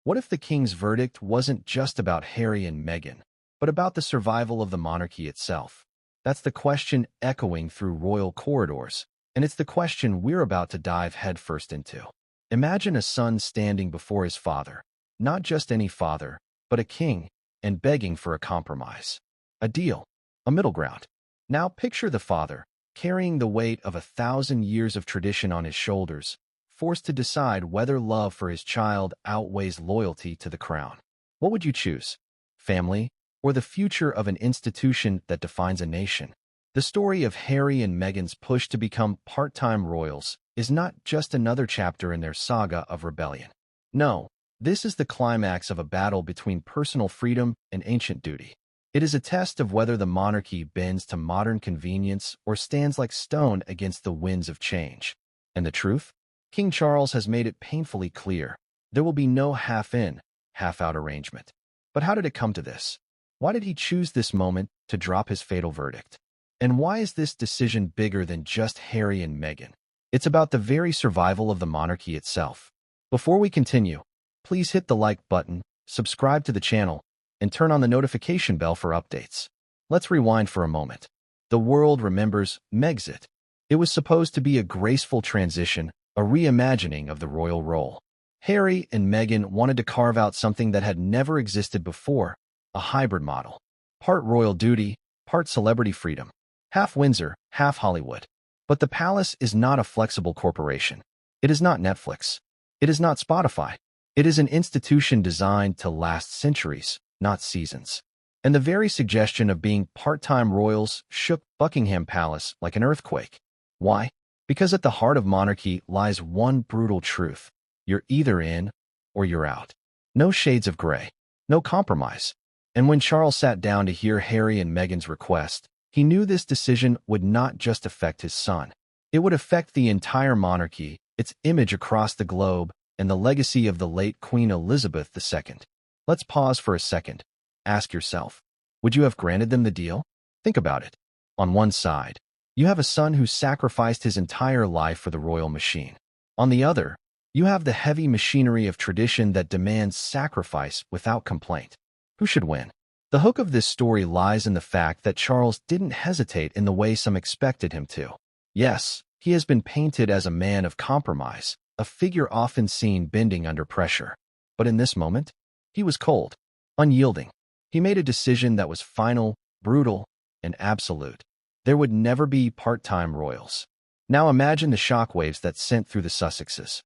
What if the king's verdict wasn't just about Harry and Meghan, but about the survival of the monarchy itself? That's the question echoing through royal corridors, and it's the question we're about to dive headfirst into. Imagine a son standing before his father, not just any father, but a king, and begging for a compromise. A deal, a middle ground. Now picture the father, carrying the weight of 1,000 years of tradition on his shoulders, forced to decide whether love for his child outweighs loyalty to the crown. What would you choose? Family, or the future of an institution that defines a nation? The story of Harry and Meghan's push to become part-time royals is not just another chapter in their saga of rebellion. No, this is the climax of a battle between personal freedom and ancient duty. It is a test of whether the monarchy bends to modern convenience or stands like stone against the winds of change. And the truth? King Charles has made it painfully clear there will be no half-in, half-out arrangement. But how did it come to this? Why did he choose this moment to drop his fatal verdict? And why is this decision bigger than just Harry and Meghan? It's about the very survival of the monarchy itself. Before we continue, please hit the like button, subscribe to the channel, and turn on the notification bell for updates. Let's rewind for a moment. The world remembers Megxit. It was supposed to be a graceful transition, a reimagining of the royal role. Harry and Meghan wanted to carve out something that had never existed before, a hybrid model. Part royal duty, part celebrity freedom. Half Windsor, half Hollywood. But the palace is not a flexible corporation. It is not Netflix. It is not Spotify. It is an institution designed to last centuries, not seasons. And the very suggestion of being part-time royals shook Buckingham Palace like an earthquake. Why? Because at the heart of monarchy lies one brutal truth. You're either in or you're out. No shades of gray. No compromise. And when Charles sat down to hear Harry and Meghan's request, he knew this decision would not just affect his son. It would affect the entire monarchy, its image across the globe, and the legacy of the late Queen Elizabeth II. Let's pause for a second. Ask yourself, would you have granted them the deal? Think about it. On one side, you have a son who sacrificed his entire life for the royal machine. On the other, you have the heavy machinery of tradition that demands sacrifice without complaint. Who should win? The hook of this story lies in the fact that Charles didn't hesitate in the way some expected him to. Yes, he has been painted as a man of compromise, a figure often seen bending under pressure. But in this moment, he was cold, unyielding. He made a decision that was final, brutal, and absolute. There would never be part-time royals. Now imagine the shockwaves that sent through the Sussexes.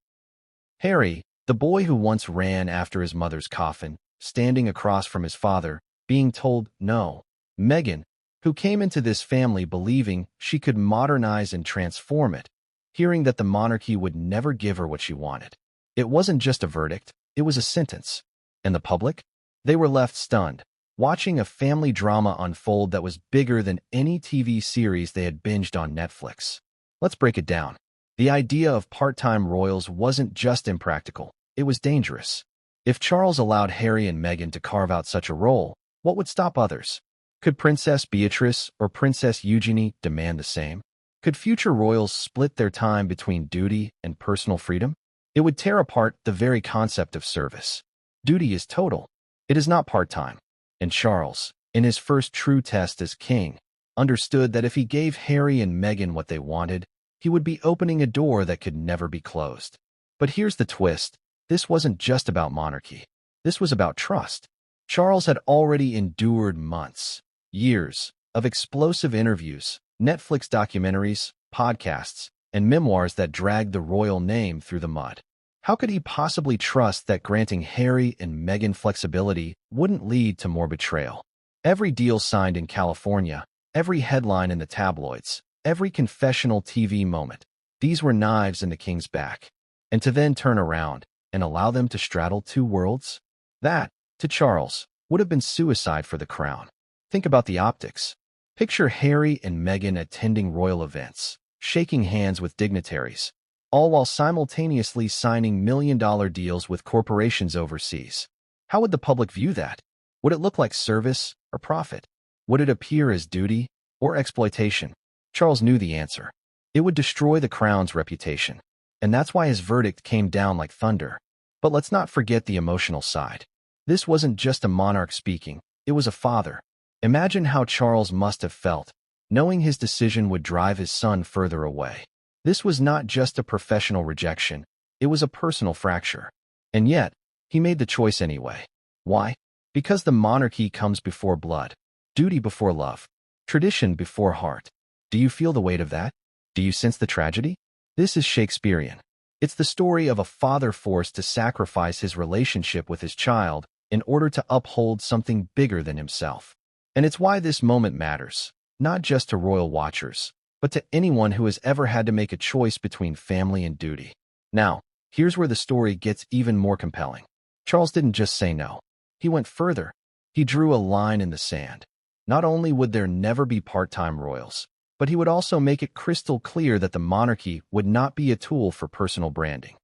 Harry, the boy who once ran after his mother's coffin, standing across from his father, being told no. Meghan, who came into this family believing she could modernize and transform it, hearing that the monarchy would never give her what she wanted. It wasn't just a verdict, it was a sentence. And the public? They were left stunned, watching a family drama unfold that was bigger than any TV series they had binged on Netflix. Let's break it down. The idea of part-time royals wasn't just impractical, it was dangerous. If Charles allowed Harry and Meghan to carve out such a role, what would stop others? Could Princess Beatrice or Princess Eugenie demand the same? Could future royals split their time between duty and personal freedom? It would tear apart the very concept of service. Duty is total. It is not part-time. And Charles, in his first true test as king, understood that if he gave Harry and Meghan what they wanted, he would be opening a door that could never be closed. But here's the twist. This wasn't just about monarchy. This was about trust. Charles had already endured months, years, of explosive interviews, Netflix documentaries, podcasts, and memoirs that dragged the royal name through the mud. How could he possibly trust that granting Harry and Meghan flexibility wouldn't lead to more betrayal? Every deal signed in California, every headline in the tabloids, every confessional TV moment, these were knives in the king's back. And to then turn around and allow them to straddle two worlds? That, to Charles, would have been suicide for the crown. Think about the optics. Picture Harry and Meghan attending royal events, shaking hands with dignitaries, all while simultaneously signing million-dollar deals with corporations overseas. How would the public view that? Would it look like service or profit? Would it appear as duty or exploitation? Charles knew the answer. It would destroy the crown's reputation. And that's why his verdict came down like thunder. But let's not forget the emotional side. This wasn't just a monarch speaking, it was a father. Imagine how Charles must have felt, knowing his decision would drive his son further away. This was not just a professional rejection, it was a personal fracture. And yet, he made the choice anyway. Why? Because the monarchy comes before blood, duty before love, tradition before heart. Do you feel the weight of that? Do you sense the tragedy? This is Shakespearean. It's the story of a father forced to sacrifice his relationship with his child in order to uphold something bigger than himself. And it's why this moment matters, not just to royal watchers, but to anyone who has ever had to make a choice between family and duty. Now, here's where the story gets even more compelling. Charles didn't just say no. He went further. He drew a line in the sand. Not only would there never be part-time royals, but he would also make it crystal clear that the monarchy would not be a tool for personal branding.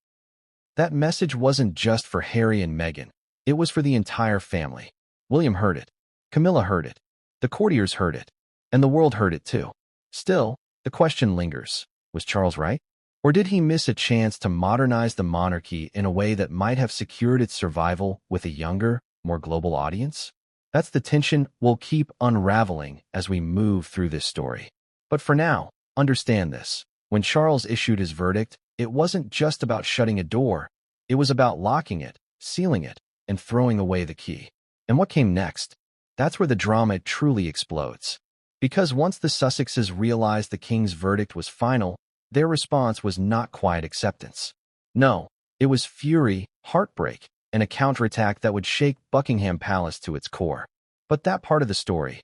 That message wasn't just for Harry and Meghan. It was for the entire family. William heard it. Camilla heard it. The courtiers heard it. And the world heard it too. Still, the question lingers. Was Charles right? Or did he miss a chance to modernize the monarchy in a way that might have secured its survival with a younger, more global audience? That's the tension we'll keep unraveling as we move through this story. But for now, understand this. When Charles issued his verdict, it wasn't just about shutting a door. It was about locking it, sealing it, and throwing away the key. And what came next? That's where the drama truly explodes. Because once the Sussexes realized the king's verdict was final, their response was not quiet acceptance. No, it was fury, heartbreak, and a counterattack that would shake Buckingham Palace to its core. But that part of the story,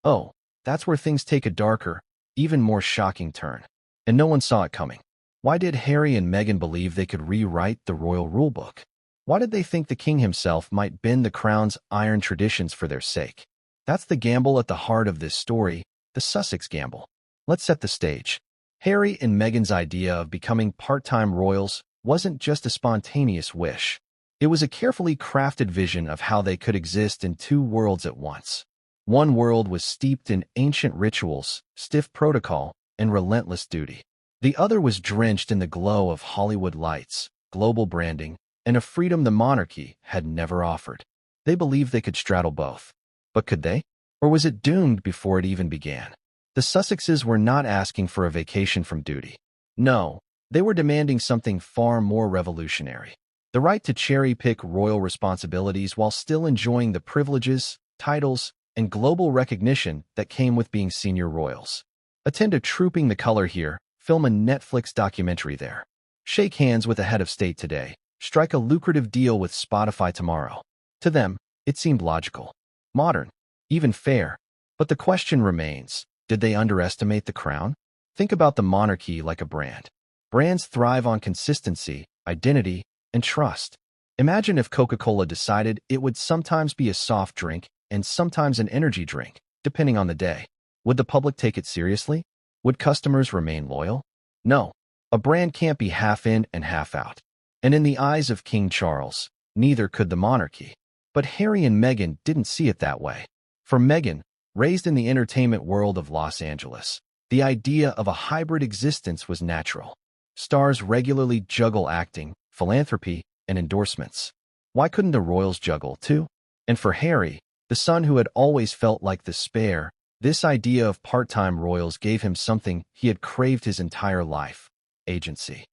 oh, that's where things take a darker, even more shocking turn. And no one saw it coming. Why did Harry and Meghan believe they could rewrite the royal rulebook? Why did they think the king himself might bend the crown's iron traditions for their sake? That's the gamble at the heart of this story, the Sussex gamble. Let's set the stage. Harry and Meghan's idea of becoming part-time royals wasn't just a spontaneous wish. It was a carefully crafted vision of how they could exist in two worlds at once. One world was steeped in ancient rituals, stiff protocol, and relentless duty. The other was drenched in the glow of Hollywood lights, global branding, and a freedom the monarchy had never offered. They believed they could straddle both. But could they? Or was it doomed before it even began? The Sussexes were not asking for a vacation from duty. No, they were demanding something far more revolutionary. The right to cherry-pick royal responsibilities while still enjoying the privileges, titles, and global recognition that came with being senior royals. Attend a Trooping the Color here, film a Netflix documentary there. Shake hands with a head of state today. Strike a lucrative deal with Spotify tomorrow. To them, it seemed logical, modern, even fair. But the question remains, did they underestimate the crown? Think about the monarchy like a brand. Brands thrive on consistency, identity, and trust. Imagine if Coca-Cola decided it would sometimes be a soft drink and sometimes an energy drink, depending on the day. Would the public take it seriously? Would customers remain loyal? No. A brand can't be half in and half out. And in the eyes of King Charles, neither could the monarchy. But Harry and Meghan didn't see it that way. For Meghan, raised in the entertainment world of Los Angeles, the idea of a hybrid existence was natural. Stars regularly juggle acting, philanthropy, and endorsements. Why couldn't the royals juggle too? And for Harry, the son who had always felt like the spare, this idea of part-time royals gave him something he had craved his entire life: agency.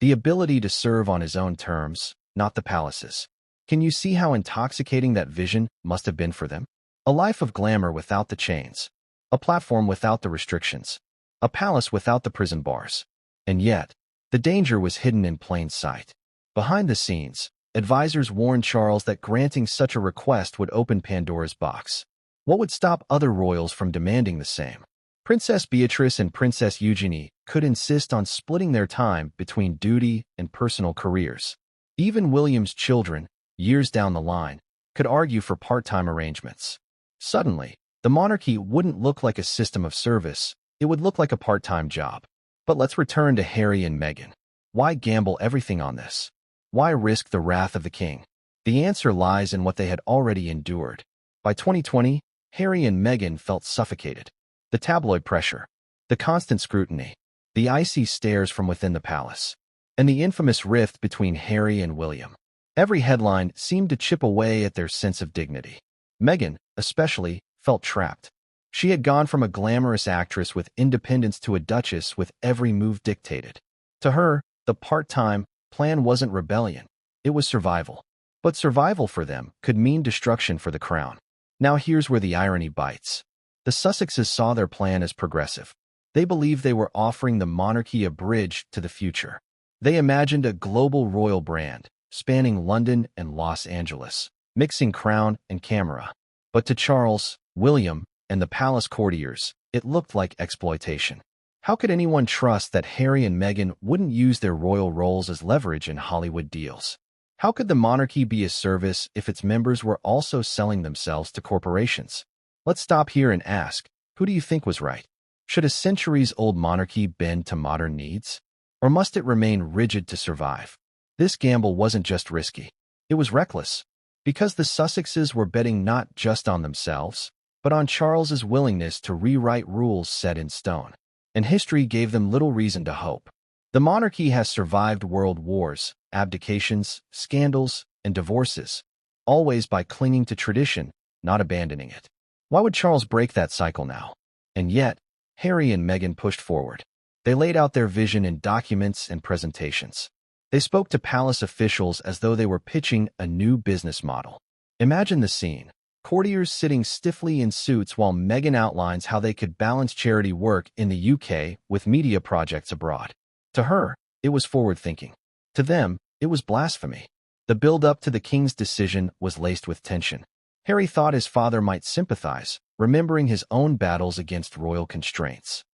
The ability to serve on his own terms, not the palace's. Can you see how intoxicating that vision must have been for them? A life of glamour without the chains, a platform without the restrictions, a palace without the prison bars. And yet, the danger was hidden in plain sight. Behind the scenes, advisors warned Charles that granting such a request would open Pandora's box. What would stop other royals from demanding the same? Princess Beatrice and Princess Eugenie could insist on splitting their time between duty and personal careers. Even William's children, years down the line, could argue for part-time arrangements. Suddenly, the monarchy wouldn't look like a system of service, it would look like a part-time job. But let's return to Harry and Meghan. Why gamble everything on this? Why risk the wrath of the king? The answer lies in what they had already endured. By 2020, Harry and Meghan felt suffocated. The tabloid pressure, the constant scrutiny, the icy stares from within the palace. and the infamous rift between Harry and William. Every headline seemed to chip away at their sense of dignity. Meghan, especially, felt trapped. She had gone from a glamorous actress with independence to a duchess with every move dictated. To her, the part-time plan wasn't rebellion. It was survival. But survival for them could mean destruction for the crown. Now here's where the irony bites. The Sussexes saw their plan as progressive. They believed they were offering the monarchy a bridge to the future. They imagined a global royal brand, spanning London and Los Angeles, mixing crown and camera. But to Charles, William, and the palace courtiers, it looked like exploitation. How could anyone trust that Harry and Meghan wouldn't use their royal roles as leverage in Hollywood deals? How could the monarchy be a service if its members were also selling themselves to corporations? Let's stop here and ask, who do you think was right? Should a centuries-old monarchy bend to modern needs? Or must it remain rigid to survive? This gamble wasn't just risky. It was reckless. Because the Sussexes were betting not just on themselves, but on Charles's willingness to rewrite rules set in stone. And history gave them little reason to hope. The monarchy has survived world wars, abdications, scandals, and divorces, always by clinging to tradition, not abandoning it. Why would Charles break that cycle now? And yet, Harry and Meghan pushed forward. They laid out their vision in documents and presentations. They spoke to palace officials as though they were pitching a new business model. Imagine the scene. Courtiers sitting stiffly in suits while Meghan outlines how they could balance charity work in the UK with media projects abroad. To her, it was forward-thinking. To them, it was blasphemy. The build-up to the king's decision was laced with tension. Harry thought his father might sympathize, remembering his own battles against royal constraints.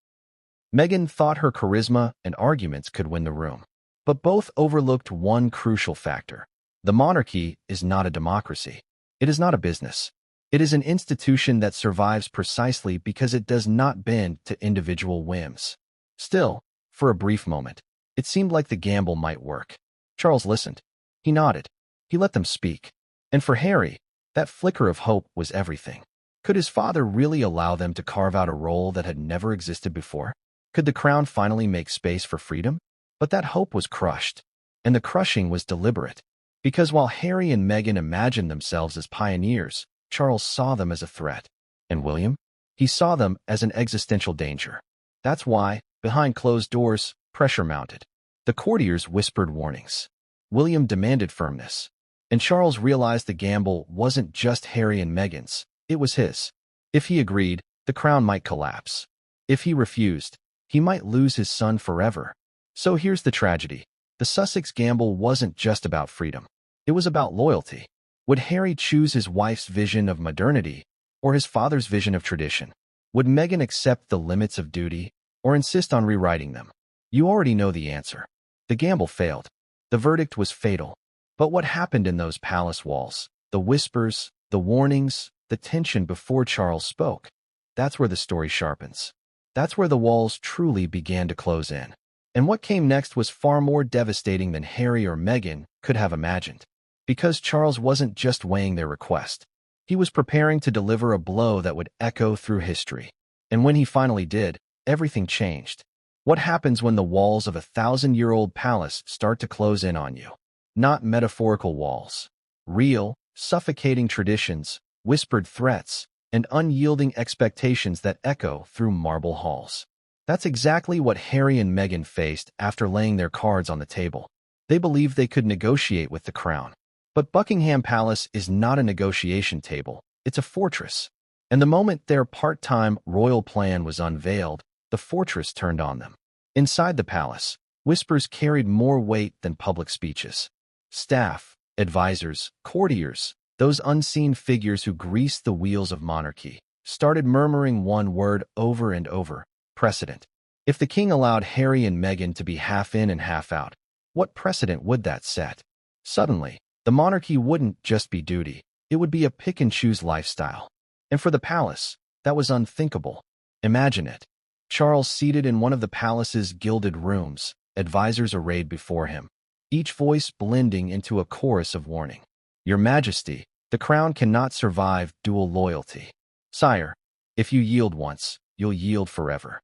Meghan thought her charisma and arguments could win the room. But both overlooked one crucial factor. The monarchy is not a democracy. It is not a business. It is an institution that survives precisely because it does not bend to individual whims. Still, for a brief moment, it seemed like the gamble might work. Charles listened. He nodded. He let them speak. And for Harry, that flicker of hope was everything. Could his father really allow them to carve out a role that had never existed before? Could the crown finally make space for freedom? But that hope was crushed, and the crushing was deliberate. Because while Harry and Meghan imagined themselves as pioneers, Charles saw them as a threat. And William? He saw them as an existential danger. That's why, behind closed doors, pressure mounted. The courtiers whispered warnings. William demanded firmness. And Charles realized the gamble wasn't just Harry and Meghan's, it was his. If he agreed, the crown might collapse. If he refused, he might lose his son forever. So here's the tragedy. The Sussex gamble wasn't just about freedom. It was about loyalty. Would Harry choose his wife's vision of modernity or his father's vision of tradition? Would Meghan accept the limits of duty or insist on rewriting them? You already know the answer. The gamble failed. The verdict was fatal. But what happened in those palace walls? The whispers, the warnings, the tension before Charles spoke. That's where the story sharpens. That's where the walls truly began to close in. And what came next was far more devastating than Harry or Meghan could have imagined. Because Charles wasn't just weighing their request. He was preparing to deliver a blow that would echo through history. And when he finally did, everything changed. What happens when the walls of a 1,000-year-old palace start to close in on you? Not metaphorical walls. Real, suffocating traditions, whispered threats, and unyielding expectations that echo through marble halls. That's exactly what Harry and Meghan faced after laying their cards on the table. They believed they could negotiate with the crown. But Buckingham Palace is not a negotiation table, it's a fortress. And the moment their part-time royal plan was unveiled, the fortress turned on them. Inside the palace, whispers carried more weight than public speeches. Staff, advisors, courtiers, those unseen figures who greased the wheels of monarchy, started murmuring one word over and over: precedent. If the king allowed Harry and Meghan to be half in and half out, what precedent would that set? Suddenly, the monarchy wouldn't just be duty, it would be a pick-and-choose lifestyle. And for the palace, that was unthinkable. Imagine it. Charles seated in one of the palace's gilded rooms, advisors arrayed before him, each voice blending into a chorus of warning. Your Majesty, the crown cannot survive dual loyalty. Sire, if you yield once, you'll yield forever.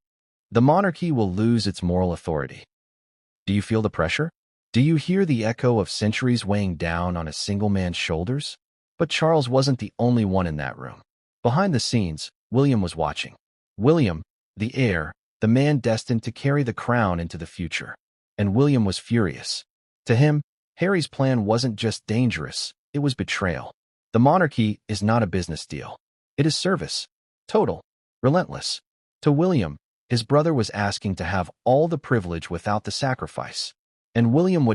The monarchy will lose its moral authority. Do you feel the pressure? Do you hear the echo of centuries weighing down on a single man's shoulders? But Charles wasn't the only one in that room. Behind the scenes, William was watching. William, the heir, the man destined to carry the crown into the future. And William was furious. To him, Harry's plan wasn't just dangerous, it was betrayal. The monarchy is not a business deal. It is service. Total. Relentless. To William, his brother was asking to have all the privilege without the sacrifice. And William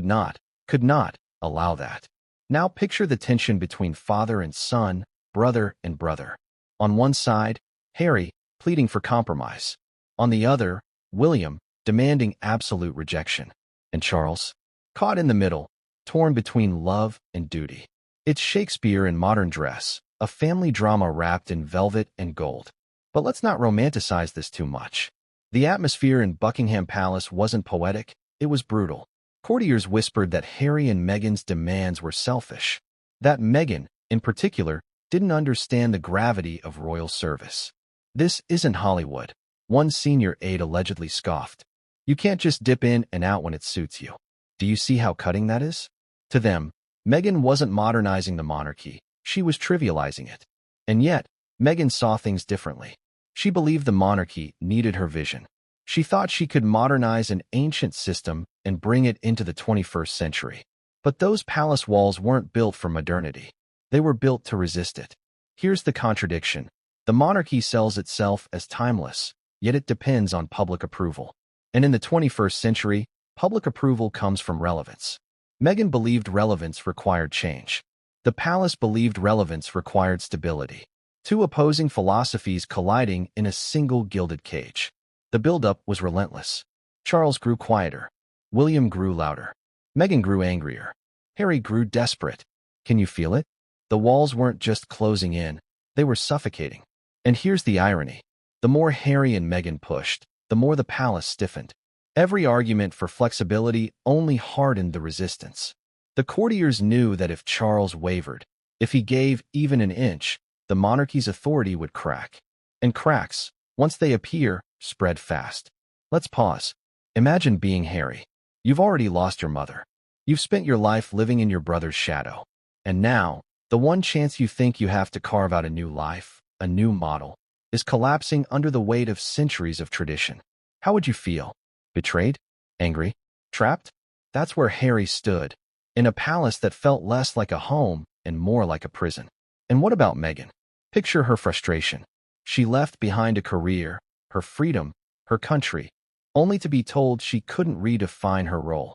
could not, allow that. Now picture the tension between father and son, brother and brother. On one side, Harry, pleading for compromise. On the other, William, demanding absolute rejection. And Charles, caught in the middle, torn between love and duty. It's Shakespeare in modern dress, a family drama wrapped in velvet and gold. But let's not romanticize this too much. The atmosphere in Buckingham Palace wasn't poetic, it was brutal. Courtiers whispered that Harry and Meghan's demands were selfish. That Meghan, in particular, didn't understand the gravity of royal service. This isn't Hollywood, one senior aide allegedly scoffed. You can't just dip in and out when it suits you. Do you see how cutting that is? To them, Meghan wasn't modernizing the monarchy, she was trivializing it. And yet, Meghan saw things differently. She believed the monarchy needed her vision. She thought she could modernize an ancient system and bring it into the 21st century. But those palace walls weren't built for modernity. They were built to resist it. Here's the contradiction. The monarchy sells itself as timeless, yet it depends on public approval. And in the 21st century, public approval comes from relevance. Meghan believed relevance required change. The palace believed relevance required stability. Two opposing philosophies colliding in a single gilded cage. The buildup was relentless. Charles grew quieter. William grew louder. Meghan grew angrier. Harry grew desperate. Can you feel it? The walls weren't just closing in, they were suffocating. And here's the irony. The more Harry and Meghan pushed, the more the palace stiffened. Every argument for flexibility only hardened the resistance. The courtiers knew that if Charles wavered, if he gave even an inch, the monarchy's authority would crack. And cracks, once they appear, spread fast. Let's pause. Imagine being Harry. You've already lost your mother. You've spent your life living in your brother's shadow. And now, the one chance you think you have to carve out a new life, a new model, is collapsing under the weight of centuries of tradition. How would you feel? Betrayed? Angry? Trapped? That's where Harry stood, in a palace that felt less like a home and more like a prison. And what about Meghan? Picture her frustration. She left behind a career, her freedom, her country, only to be told she couldn't redefine her role.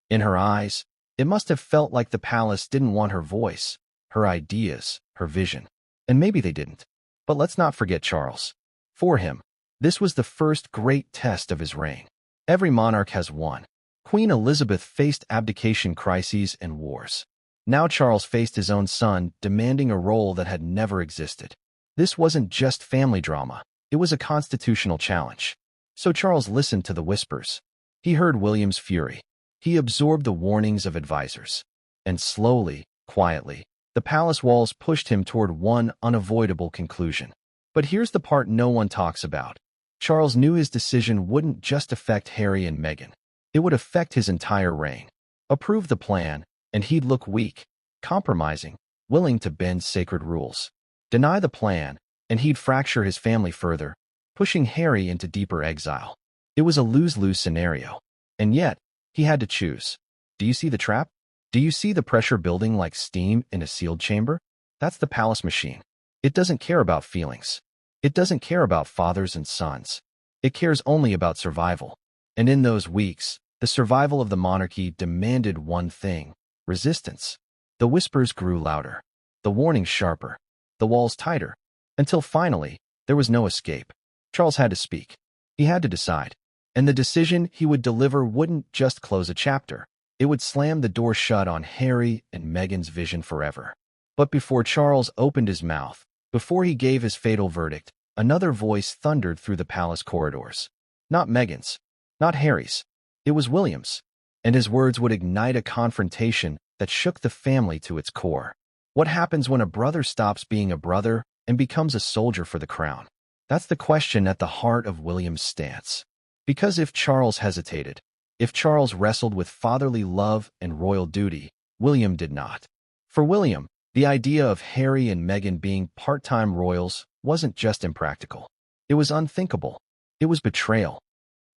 In her eyes, it must have felt like the palace didn't want her voice, her ideas, her vision. And maybe they didn't. But let's not forget Charles. For him, this was the first great test of his reign. Every monarch has one. Queen Elizabeth faced abdication crises and wars. Now Charles faced his own son, demanding a role that had never existed. This wasn't just family drama. It was a constitutional challenge. So Charles listened to the whispers. He heard William's fury. He absorbed the warnings of advisors. And slowly, quietly, the palace walls pushed him toward one unavoidable conclusion. But here's the part no one talks about. Charles knew his decision wouldn't just affect Harry and Meghan. It would affect his entire reign. Approve the plan, and he'd look weak, compromising, willing to bend sacred rules. Deny the plan, and he'd fracture his family further, pushing Harry into deeper exile. It was a lose-lose scenario. And yet, he had to choose. Do you see the trap? Do you see the pressure building like steam in a sealed chamber? That's the palace machine. It doesn't care about feelings. It doesn't care about fathers and sons. It cares only about survival. And in those weeks, the survival of the monarchy demanded one thing: resistance. The whispers grew louder, the warnings sharper, the walls tighter, until finally, there was no escape. Charles had to speak. He had to decide. And the decision he would deliver wouldn't just close a chapter. It would slam the door shut on Harry and Meghan's vision forever. But before Charles opened his mouth, before he gave his fatal verdict, another voice thundered through the palace corridors. Not Meghan's, not Harry's. It was William's. And his words would ignite a confrontation that shook the family to its core. What happens when a brother stops being a brother and becomes a soldier for the crown? That's the question at the heart of William's stance. Because if Charles hesitated, If Charles wrestled with fatherly love and royal duty, William did not. For William, the idea of Harry and Meghan being part-time royals wasn't just impractical. It was unthinkable. It was betrayal.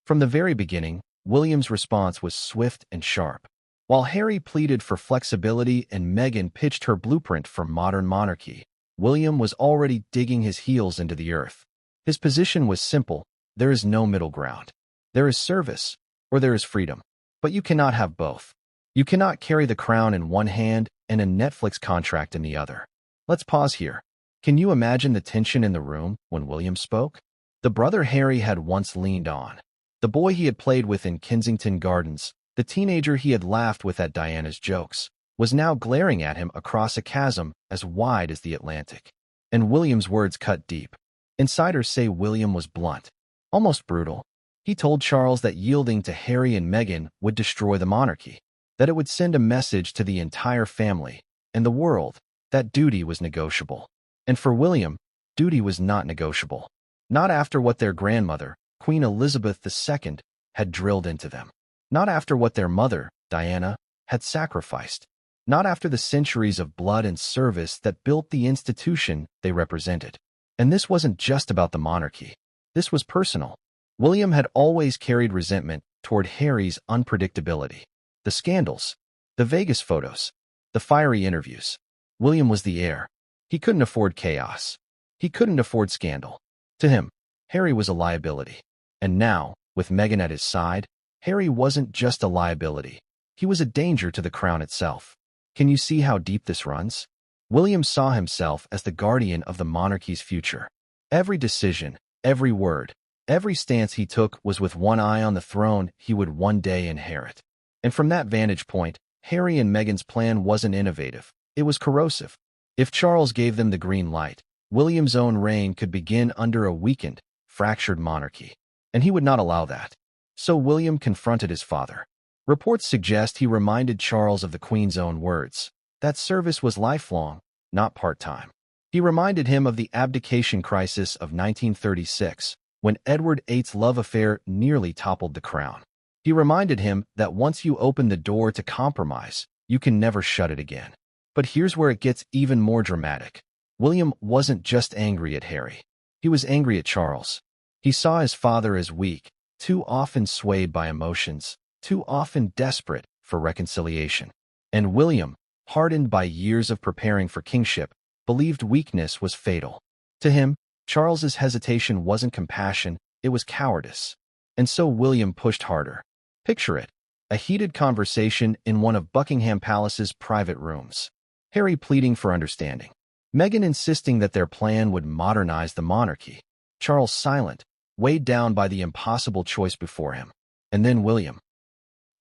From the very beginning, William's response was swift and sharp. While Harry pleaded for flexibility and Meghan pitched her blueprint for modern monarchy, William was already digging his heels into the earth. His position was simple: there is no middle ground. There is service, or there is freedom. But you cannot have both. You cannot carry the crown in one hand and a Netflix contract in the other. Let's pause here. Can you imagine the tension in the room when William spoke? The brother Harry had once leaned on. The boy he had played with in Kensington Gardens, the teenager he had laughed with at Diana's jokes, was now glaring at him across a chasm as wide as the Atlantic. And William's words cut deep. Insiders say William was blunt, almost brutal. He told Charles that yielding to Harry and Meghan would destroy the monarchy, that it would send a message to the entire family and the world that duty was negotiable. And for William, duty was not negotiable. Not after what their grandmother, Queen Elizabeth II, had drilled into them. Not after what their mother, Diana, had sacrificed. Not after the centuries of blood and service that built the institution they represented. And this wasn't just about the monarchy. This was personal. William had always carried resentment toward Harry's unpredictability. The scandals, the Vegas photos, the fiery interviews. William was the heir. He couldn't afford chaos. He couldn't afford scandal. To him, Harry was a liability. And now, with Meghan at his side, Harry wasn't just a liability. He was a danger to the crown itself. Can you see how deep this runs? William saw himself as the guardian of the monarchy's future. Every decision, every word, every stance he took was with one eye on the throne he would one day inherit. And from that vantage point, Harry and Meghan's plan wasn't innovative. It was corrosive. If Charles gave them the green light, William's own reign could begin under a weakened, fractured monarchy. And he would not allow that. So William confronted his father. Reports suggest he reminded Charles of the Queen's own words. That service was lifelong, not part-time. He reminded him of the abdication crisis of 1936, when Edward VIII's love affair nearly toppled the crown. He reminded him that once you open the door to compromise, you can never shut it again. But here's where it gets even more dramatic. William wasn't just angry at Harry. He was angry at Charles. He saw his father as weak, too often swayed by emotions, too often desperate for reconciliation. And William, hardened by years of preparing for kingship, believed weakness was fatal. To him, Charles's hesitation wasn't compassion, it was cowardice. And so William pushed harder. Picture it, a heated conversation in one of Buckingham Palace's private rooms. Harry pleading for understanding. Meghan insisting that their plan would modernize the monarchy. Charles silent, weighed down by the impossible choice before him. And then William.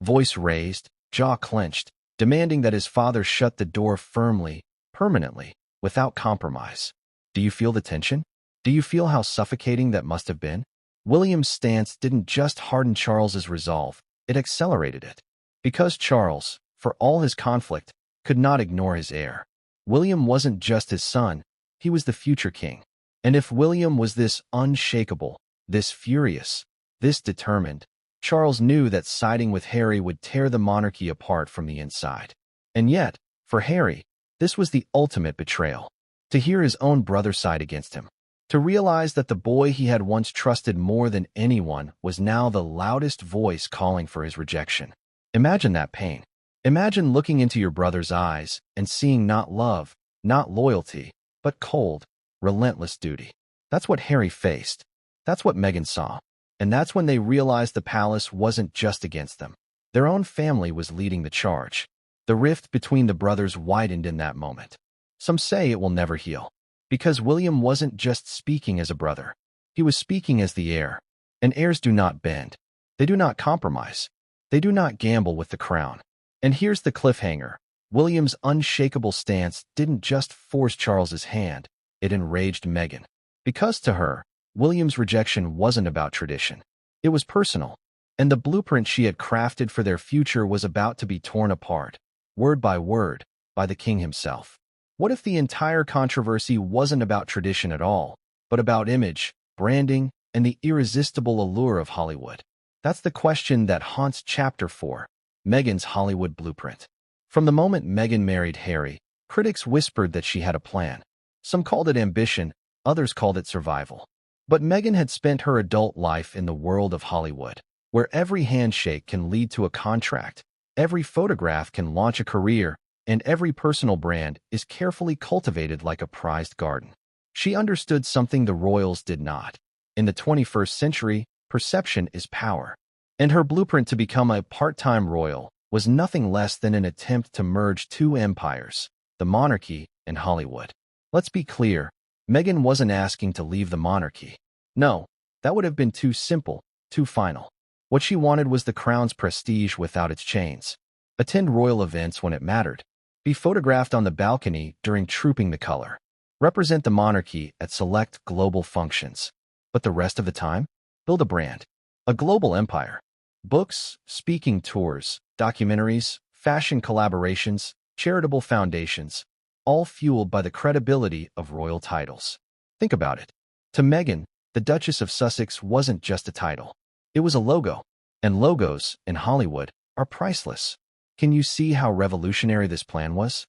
Voice raised, jaw clenched, demanding that his father shut the door firmly, permanently, without compromise. Do you feel the tension? Do you feel how suffocating that must have been? William's stance didn't just harden Charles's resolve, it accelerated it. Because Charles, for all his conflict, could not ignore his heir. William wasn't just his son, he was the future king. And if William was this unshakable, this furious, this determined, Charles knew that siding with Harry would tear the monarchy apart from the inside. And yet, for Harry, this was the ultimate betrayal. To hear his own brother side against him. To realize that the boy he had once trusted more than anyone was now the loudest voice calling for his rejection. Imagine that pain. Imagine looking into your brother's eyes and seeing not love, not loyalty, but cold, relentless duty. That's what Harry faced. That's what Meghan saw. And that's when they realized the palace wasn't just against them. Their own family was leading the charge. The rift between the brothers widened in that moment. Some say it will never heal. Because William wasn't just speaking as a brother. He was speaking as the heir. And heirs do not bend. They do not compromise. They do not gamble with the crown. And here's the cliffhanger. William's unshakable stance didn't just force Charles's hand. It enraged Meghan. Because to her, William's rejection wasn't about tradition. It was personal. And the blueprint she had crafted for their future was about to be torn apart, word by word, by the king himself. What if the entire controversy wasn't about tradition at all, but about image, branding, and the irresistible allure of Hollywood? That's the question that haunts Chapter 4, Meghan's Hollywood Blueprint. From the moment Meghan married Harry, critics whispered that she had a plan. Some called it ambition, others called it survival. But Meghan had spent her adult life in the world of Hollywood, where every handshake can lead to a contract, every photograph can launch a career, and every personal brand is carefully cultivated like a prized garden. She understood something the royals did not. In the 21st century, perception is power. And her blueprint to become a part-time royal was nothing less than an attempt to merge two empires, the monarchy and Hollywood. Let's be clear, Meghan wasn't asking to leave the monarchy. No, that would have been too simple, too final. What she wanted was the crown's prestige without its chains. Attend royal events when it mattered. Be photographed on the balcony during Trooping the Color. Represent the monarchy at select global functions. But the rest of the time? Build a brand. A global empire. Books, speaking tours, documentaries, fashion collaborations, charitable foundations, all fueled by the credibility of royal titles. Think about it. To Meghan, the Duchess of Sussex wasn't just a title. It was a logo. And logos, in Hollywood, are priceless. Can you see how revolutionary this plan was?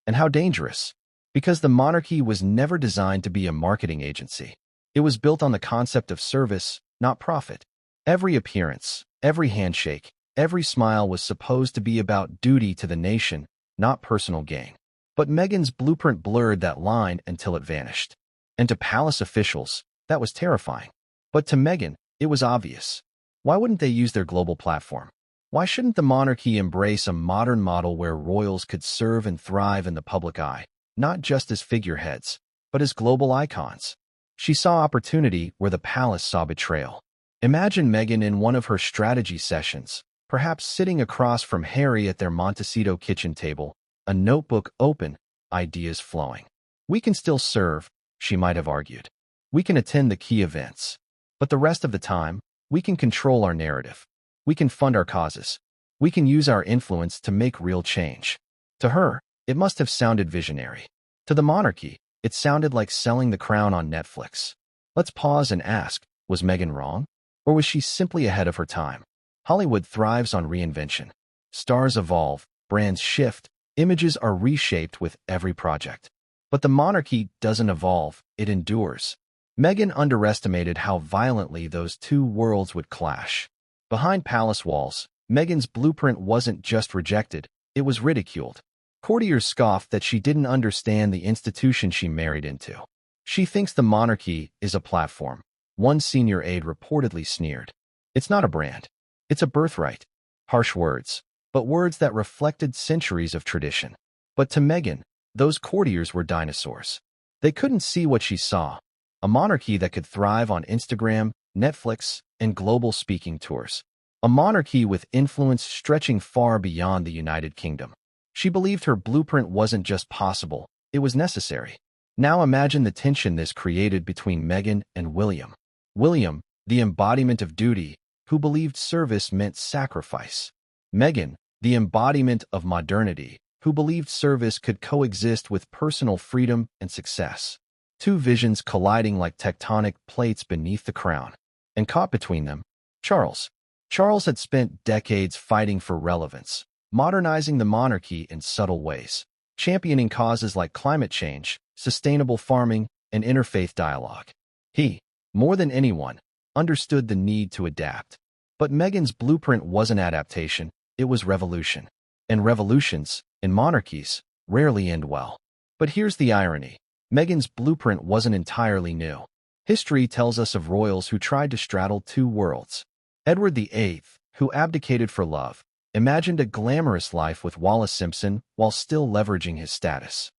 And how dangerous? Because the monarchy was never designed to be a marketing agency. It was built on the concept of service, not profit. Every appearance, every handshake, every smile was supposed to be about duty to the nation, not personal gain. But Meghan's blueprint blurred that line until it vanished. And to palace officials, that was terrifying. But to Meghan, it was obvious. Why wouldn't they use their global platform? Why shouldn't the monarchy embrace a modern model where royals could serve and thrive in the public eye, not just as figureheads, but as global icons? She saw opportunity where the palace saw betrayal. Imagine Meghan in one of her strategy sessions, perhaps sitting across from Harry at their Montecito kitchen table, a notebook open, ideas flowing. We can still serve, she might have argued. We can attend the key events. But the rest of the time, we can control our narrative. We can fund our causes. We can use our influence to make real change. To her, it must have sounded visionary. To the monarchy, it sounded like selling the crown on Netflix. Let's pause and ask, was Meghan wrong? Or was she simply ahead of her time? Hollywood thrives on reinvention. Stars evolve, brands shift, images are reshaped with every project. But the monarchy doesn't evolve, it endures. Meghan underestimated how violently those two worlds would clash. Behind palace walls, Meghan's blueprint wasn't just rejected, it was ridiculed. Courtiers scoffed that she didn't understand the institution she married into. She thinks the monarchy is a platform. One senior aide reportedly sneered. It's not a brand. It's a birthright. Harsh words, but words that reflected centuries of tradition. But to Meghan, those courtiers were dinosaurs. They couldn't see what she saw. A monarchy that could thrive on Instagram, Netflix, and global speaking tours. A monarchy with influence stretching far beyond the United Kingdom. She believed her blueprint wasn't just possible, it was necessary. Now imagine the tension this created between Meghan and William. William, the embodiment of duty, who believed service meant sacrifice. Meghan, the embodiment of modernity, who believed service could coexist with personal freedom and success. Two visions colliding like tectonic plates beneath the crown. And caught between them, Charles. Charles had spent decades fighting for relevance, modernizing the monarchy in subtle ways, championing causes like climate change, sustainable farming, and interfaith dialogue. He, more than anyone, understood the need to adapt. But Meghan's blueprint wasn't adaptation, it was revolution. And revolutions, in monarchies, rarely end well. But here's the irony. Meghan's blueprint wasn't entirely new. History tells us of royals who tried to straddle two worlds. Edward VIII, who abdicated for love, imagined a glamorous life with Wallis Simpson while still leveraging his status.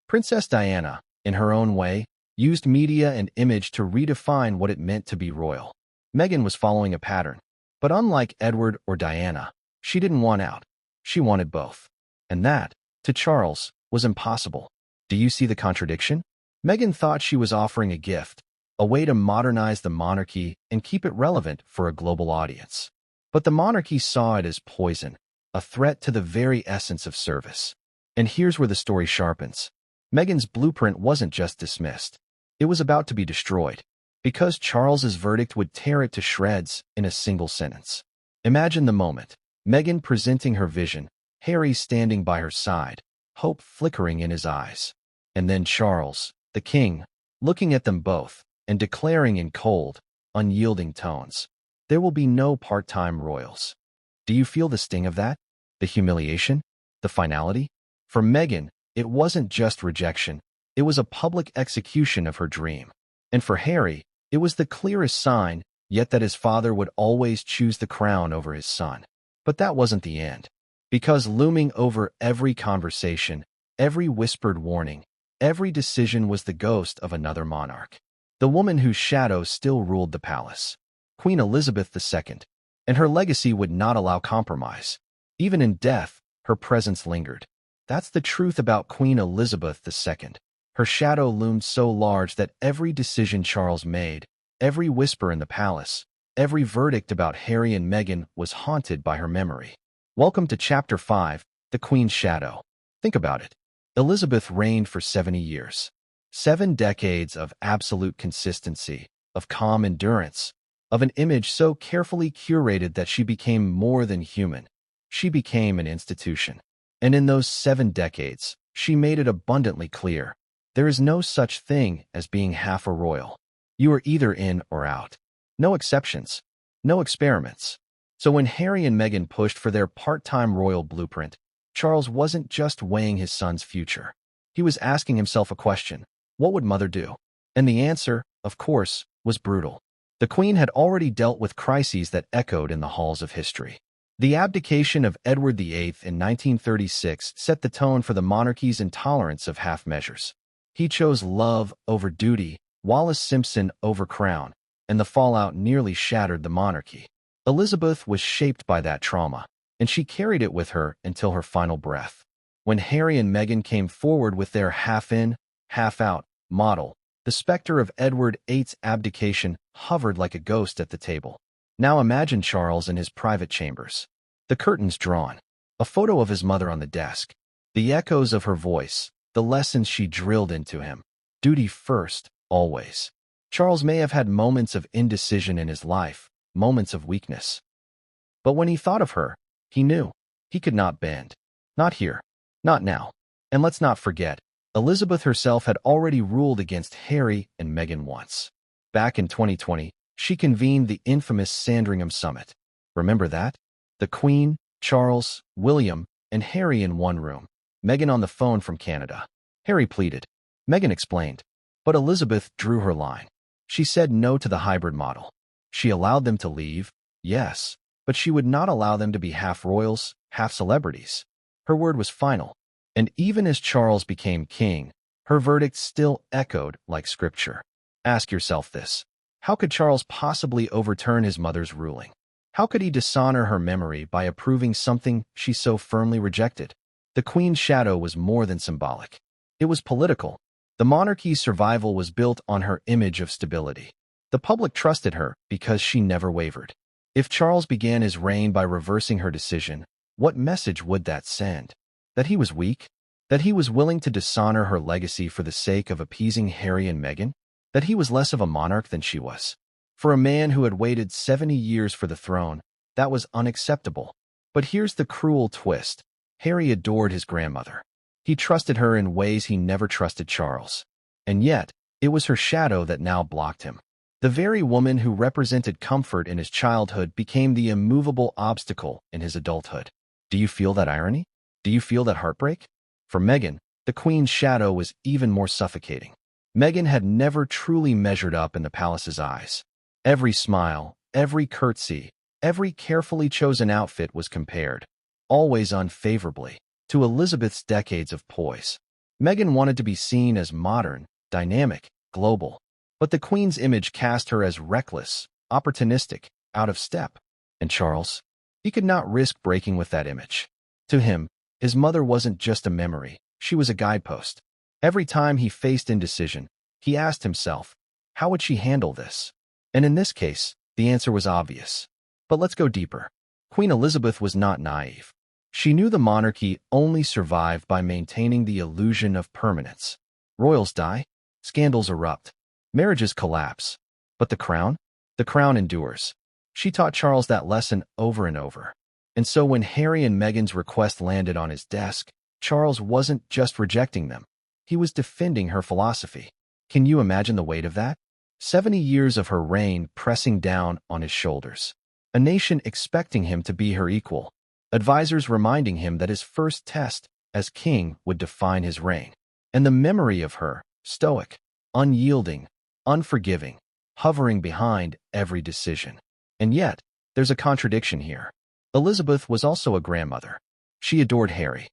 Princess Diana, in her own way, used media and image to redefine what it meant to be royal. Meghan was following a pattern. But unlike Edward or Diana, she didn't want out. She wanted both. And that, to Charles, was impossible. Do you see the contradiction? Meghan thought she was offering a gift, a way to modernize the monarchy and keep it relevant for a global audience. But the monarchy saw it as poison, a threat to the very essence of service. And here's where the story sharpens. Meghan's blueprint wasn't just dismissed. It was about to be destroyed. Because Charles's verdict would tear it to shreds in a single sentence. Imagine the moment. Meghan presenting her vision, Harry standing by her side, hope flickering in his eyes. And then Charles, the king, looking at them both and declaring in cold, unyielding tones, "There will be no part-time royals." Do you feel the sting of that? The humiliation? The finality? For Meghan, it wasn't just rejection. It was a public execution of her dream. And for Harry, it was the clearest sign, yet that his father would always choose the crown over his son. But that wasn't the end. Because looming over every conversation, every whispered warning, every decision was the ghost of another monarch. The woman whose shadow still ruled the palace. Queen Elizabeth II. And her legacy would not allow compromise. Even in death, her presence lingered. That's the truth about Queen Elizabeth II. Her shadow loomed so large that every decision Charles made, every whisper in the palace, every verdict about Harry and Meghan was haunted by her memory. Welcome to Chapter 5, The Queen's Shadow. Think about it. Elizabeth reigned for 70 years. 7 decades of absolute consistency, of calm endurance, of an image so carefully curated that she became more than human. She became an institution. And in those 7 decades, she made it abundantly clear, there is no such thing as being half a royal. You are either in or out. No exceptions. No experiments. So when Harry and Meghan pushed for their part-time royal blueprint, Charles wasn't just weighing his son's future. He was asking himself a question. What would mother do? And the answer, of course, was brutal. The Queen had already dealt with crises that echoed in the halls of history. The abdication of Edward VIII in 1936 set the tone for the monarchy's intolerance of half measures. He chose love over duty, Wallis Simpson over crown, and the fallout nearly shattered the monarchy. Elizabeth was shaped by that trauma, and she carried it with her until her final breath. When Harry and Meghan came forward with their half-in, half-out model, the specter of Edward VIII's abdication hovered like a ghost at the table. Now imagine Charles in his private chambers. The curtains drawn, a photo of his mother on the desk, the echoes of her voice, the lessons she drilled into him. Duty first, always. Charles may have had moments of indecision in his life, moments of weakness. But when he thought of her, he knew he could not bend. Not here. Not now. And let's not forget, Elizabeth herself had already ruled against Harry and Meghan once. Back in 2020, she convened the infamous Sandringham Summit. Remember that? The Queen, Charles, William, and Harry in one room. Meghan on the phone from Canada. Harry pleaded. Meghan explained. But Elizabeth drew her line. She said no to the hybrid model. She allowed them to leave, yes, but she would not allow them to be half royals, half celebrities. Her word was final. And even as Charles became king, her verdict still echoed like scripture. Ask yourself this. How could Charles possibly overturn his mother's ruling? How could he dishonor her memory by approving something she so firmly rejected? The Queen's shadow was more than symbolic. It was political. The monarchy's survival was built on her image of stability. The public trusted her because she never wavered. If Charles began his reign by reversing her decision, what message would that send? That he was weak? That he was willing to dishonor her legacy for the sake of appeasing Harry and Meghan? That he was less of a monarch than she was? For a man who had waited 70 years for the throne, that was unacceptable. But here's the cruel twist. Harry adored his grandmother. He trusted her in ways he never trusted Charles. And yet, it was her shadow that now blocked him. The very woman who represented comfort in his childhood became the immovable obstacle in his adulthood. Do you feel that irony? Do you feel that heartbreak? For Meghan, the Queen's shadow was even more suffocating. Meghan had never truly measured up in the palace's eyes. Every smile, every curtsy, every carefully chosen outfit was compared, always unfavorably, to Elizabeth's decades of poise. Meghan wanted to be seen as modern, dynamic, global, but the Queen's image cast her as reckless, opportunistic, out of step. And Charles? He could not risk breaking with that image. To him, his mother wasn't just a memory, she was a guidepost. Every time he faced indecision, he asked himself, how would she handle this? And in this case, the answer was obvious. But let's go deeper. Queen Elizabeth was not naive. She knew the monarchy only survived by maintaining the illusion of permanence. Royals die, scandals erupt, marriages collapse, But the crown? The crown endures. She taught Charles that lesson over and over. And so when Harry and Meghan's request landed on his desk, Charles wasn't just rejecting them. He was defending her philosophy. Can you imagine the weight of that? 70 years of her reign pressing down on his shoulders. A nation expecting him to be her equal. Advisors reminding him that his first test as king would define his reign. And the memory of her, stoic, unyielding, unforgiving, hovering behind every decision. And yet, there's a contradiction here. Elizabeth was also a grandmother. She adored Harry.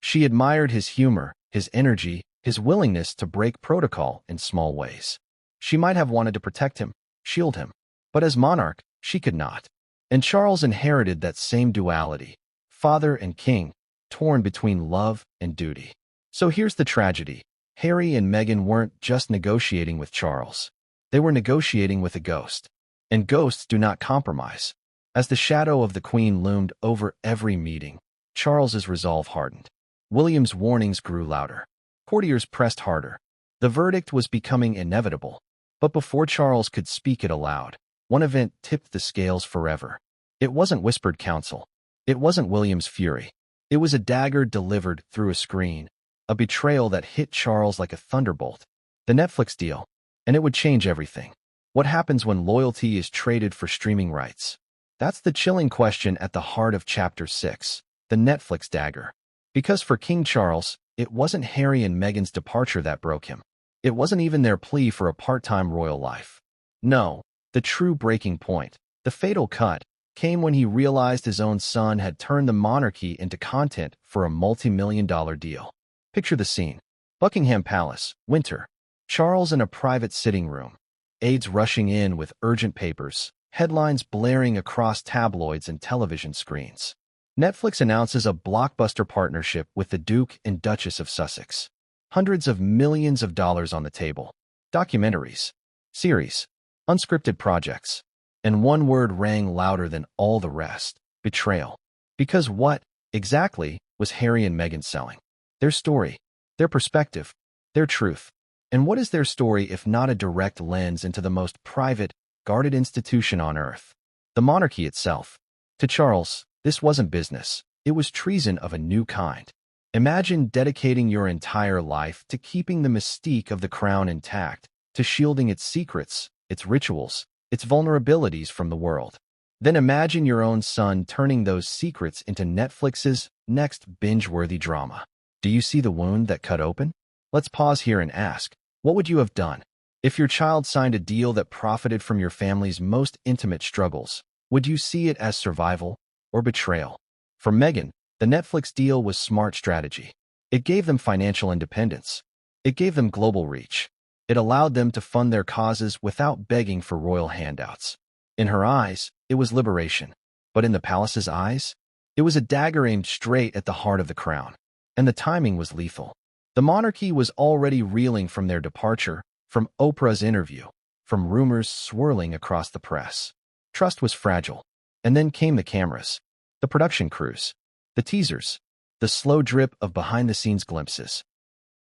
She admired his humor, his energy, his willingness to break protocol in small ways. She might have wanted to protect him, shield him, but as monarch, she could not. And Charles inherited that same duality, father and king, torn between love and duty. So here's the tragedy. Harry and Meghan weren't just negotiating with Charles. They were negotiating with a ghost. And ghosts do not compromise. As the shadow of the Queen loomed over every meeting, Charles's resolve hardened. William's warnings grew louder. Courtiers pressed harder. The verdict was becoming inevitable. But before Charles could speak it aloud, one event tipped the scales forever. It wasn't whispered counsel. It wasn't William's fury. It was a dagger delivered through a screen, a betrayal that hit Charles like a thunderbolt. The Netflix deal. And it would change everything. What happens when loyalty is traded for streaming rights? That's the chilling question at the heart of Chapter 6, the Netflix dagger. Because for King Charles, it wasn't Harry and Meghan's departure that broke him. It wasn't even their plea for a part-time royal life. No, the true breaking point, the fatal cut, came when he realized his own son had turned the monarchy into content for a multi-million-dollar deal. Picture the scene. Buckingham Palace, winter. Charles in a private sitting room. Aides rushing in with urgent papers, headlines blaring across tabloids and television screens. Netflix announces a blockbuster partnership with the Duke and Duchess of Sussex. Hundreds of millions of dollars on the table. Documentaries, series, unscripted projects. And one word rang louder than all the rest: betrayal. Because what, exactly, was Harry and Meghan selling? Their story, their perspective, their truth. And what is their story if not a direct lens into the most private, guarded institution on earth? The monarchy itself. To Charles, this wasn't business. It was treason of a new kind. Imagine dedicating your entire life to keeping the mystique of the crown intact, to shielding its secrets, its rituals, its vulnerabilities from the world. Then imagine your own son turning those secrets into Netflix's next binge-worthy drama. Do you see the wound that cut open? Let's pause here and ask, what would you have done? If your child signed a deal that profited from your family's most intimate struggles, would you see it as survival or betrayal? For Meghan, the Netflix deal was smart strategy. It gave them financial independence. It gave them global reach. It allowed them to fund their causes without begging for royal handouts. In her eyes, it was liberation. But in the palace's eyes, it was a dagger aimed straight at the heart of the crown. And the timing was lethal. The monarchy was already reeling from their departure, from Oprah's interview, from rumors swirling across the press. Trust was fragile. And then came the cameras, the production crews, the teasers, the slow drip of behind-the-scenes glimpses.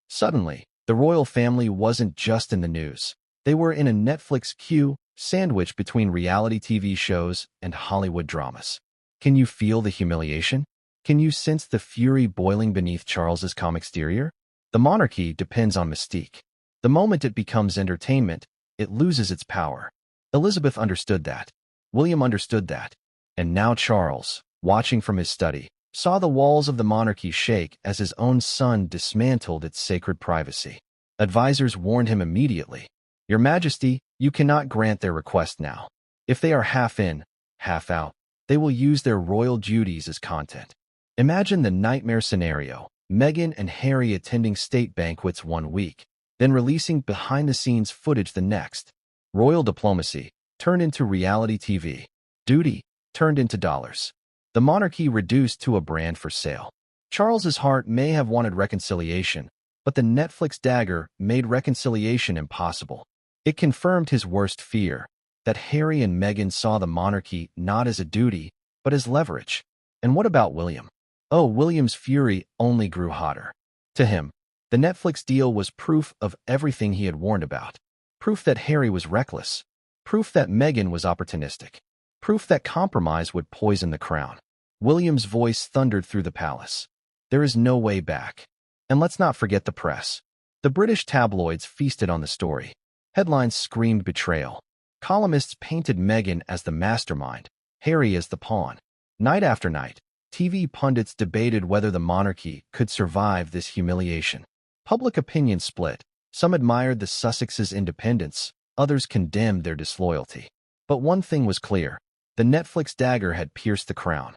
Suddenly, the royal family wasn't just in the news. They were in a Netflix queue, sandwiched between reality TV shows and Hollywood dramas. Can you feel the humiliation? Can you sense the fury boiling beneath Charles's calm exterior? The monarchy depends on mystique. The moment it becomes entertainment, it loses its power. Elizabeth understood that. William understood that. And now Charles, watching from his study, saw the walls of the monarchy shake as his own son dismantled its sacred privacy. Advisors warned him immediately. Your Majesty, you cannot grant their request now. If they are half in, half out, they will use their royal duties as content. Imagine the nightmare scenario: Meghan and Harry attending state banquets one week, then releasing behind-the-scenes footage the next. Royal diplomacy turned into reality TV. Duty turned into dollars. The monarchy reduced to a brand for sale. Charles's heart may have wanted reconciliation, but the Netflix dagger made reconciliation impossible. It confirmed his worst fear, that Harry and Meghan saw the monarchy not as a duty, but as leverage. And what about William? Oh, William's fury only grew hotter. To him, the Netflix deal was proof of everything he had warned about. proof that Harry was reckless, proof that Meghan was opportunistic, proof that compromise would poison the crown. William's voice thundered through the palace. There is no way back. And let's not forget the press. The British tabloids feasted on the story. Headlines screamed betrayal. Columnists painted Meghan as the mastermind, Harry as the pawn. Night after night, TV pundits debated whether the monarchy could survive this humiliation. Public opinion split. Some admired the Sussexes' independence, others condemned their disloyalty. But one thing was clear. The Netflix dagger had pierced the crown.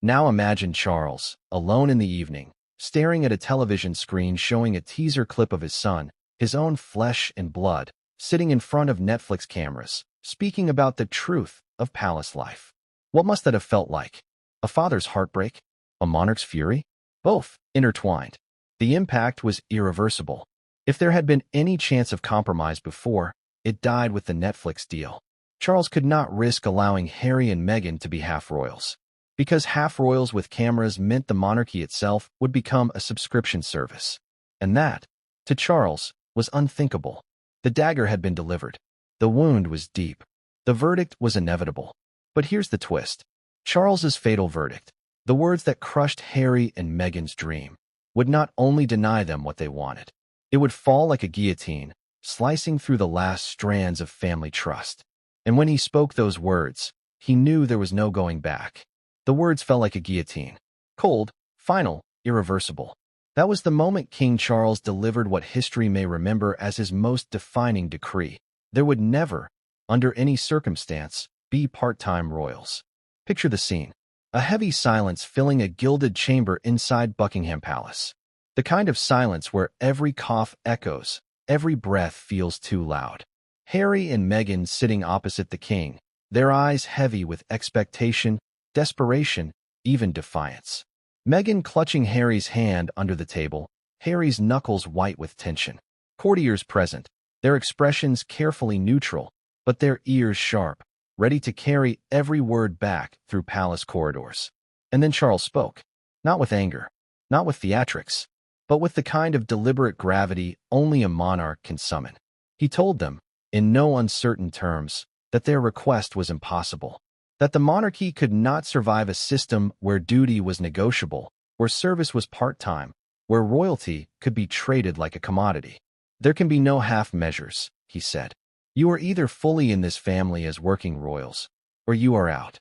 Now imagine Charles, alone in the evening, staring at a television screen showing a teaser clip of his son, his own flesh and blood, sitting in front of Netflix cameras, speaking about the truth of palace life. What must that have felt like? A father's heartbreak? A monarch's fury? Both, intertwined. The impact was irreversible. If there had been any chance of compromise before, it died with the Netflix deal. Charles could not risk allowing Harry and Meghan to be half-royals. Because half-royals with cameras meant the monarchy itself would become a subscription service. And that, to Charles, was unthinkable. The dagger had been delivered. The wound was deep. The verdict was inevitable. But here's the twist. Charles's fatal verdict, the words that crushed Harry and Meghan's dream, would not only deny them what they wanted. It would fall like a guillotine, slicing through the last strands of family trust. And when he spoke those words, he knew there was no going back. The words fell like a guillotine. Cold, final, irreversible. That was the moment King Charles delivered what history may remember as his most defining decree. There would never, under any circumstance, be part-time royals. Picture the scene. A heavy silence filling a gilded chamber inside Buckingham Palace. The kind of silence where every cough echoes, every breath feels too loud. Harry and Meghan sitting opposite the king, their eyes heavy with expectation, desperation, even defiance. Meghan clutching Harry's hand under the table, Harry's knuckles white with tension. Courtiers present, their expressions carefully neutral, but their ears sharp, ready to carry every word back through palace corridors. And then Charles spoke, not with anger, not with theatrics, but with the kind of deliberate gravity only a monarch can summon. He told them, in no uncertain terms, that their request was impossible, that the monarchy could not survive a system where duty was negotiable, where service was part-time, where royalty could be traded like a commodity. There can be no half measures, he said. You are either fully in this family as working royals, or you are out.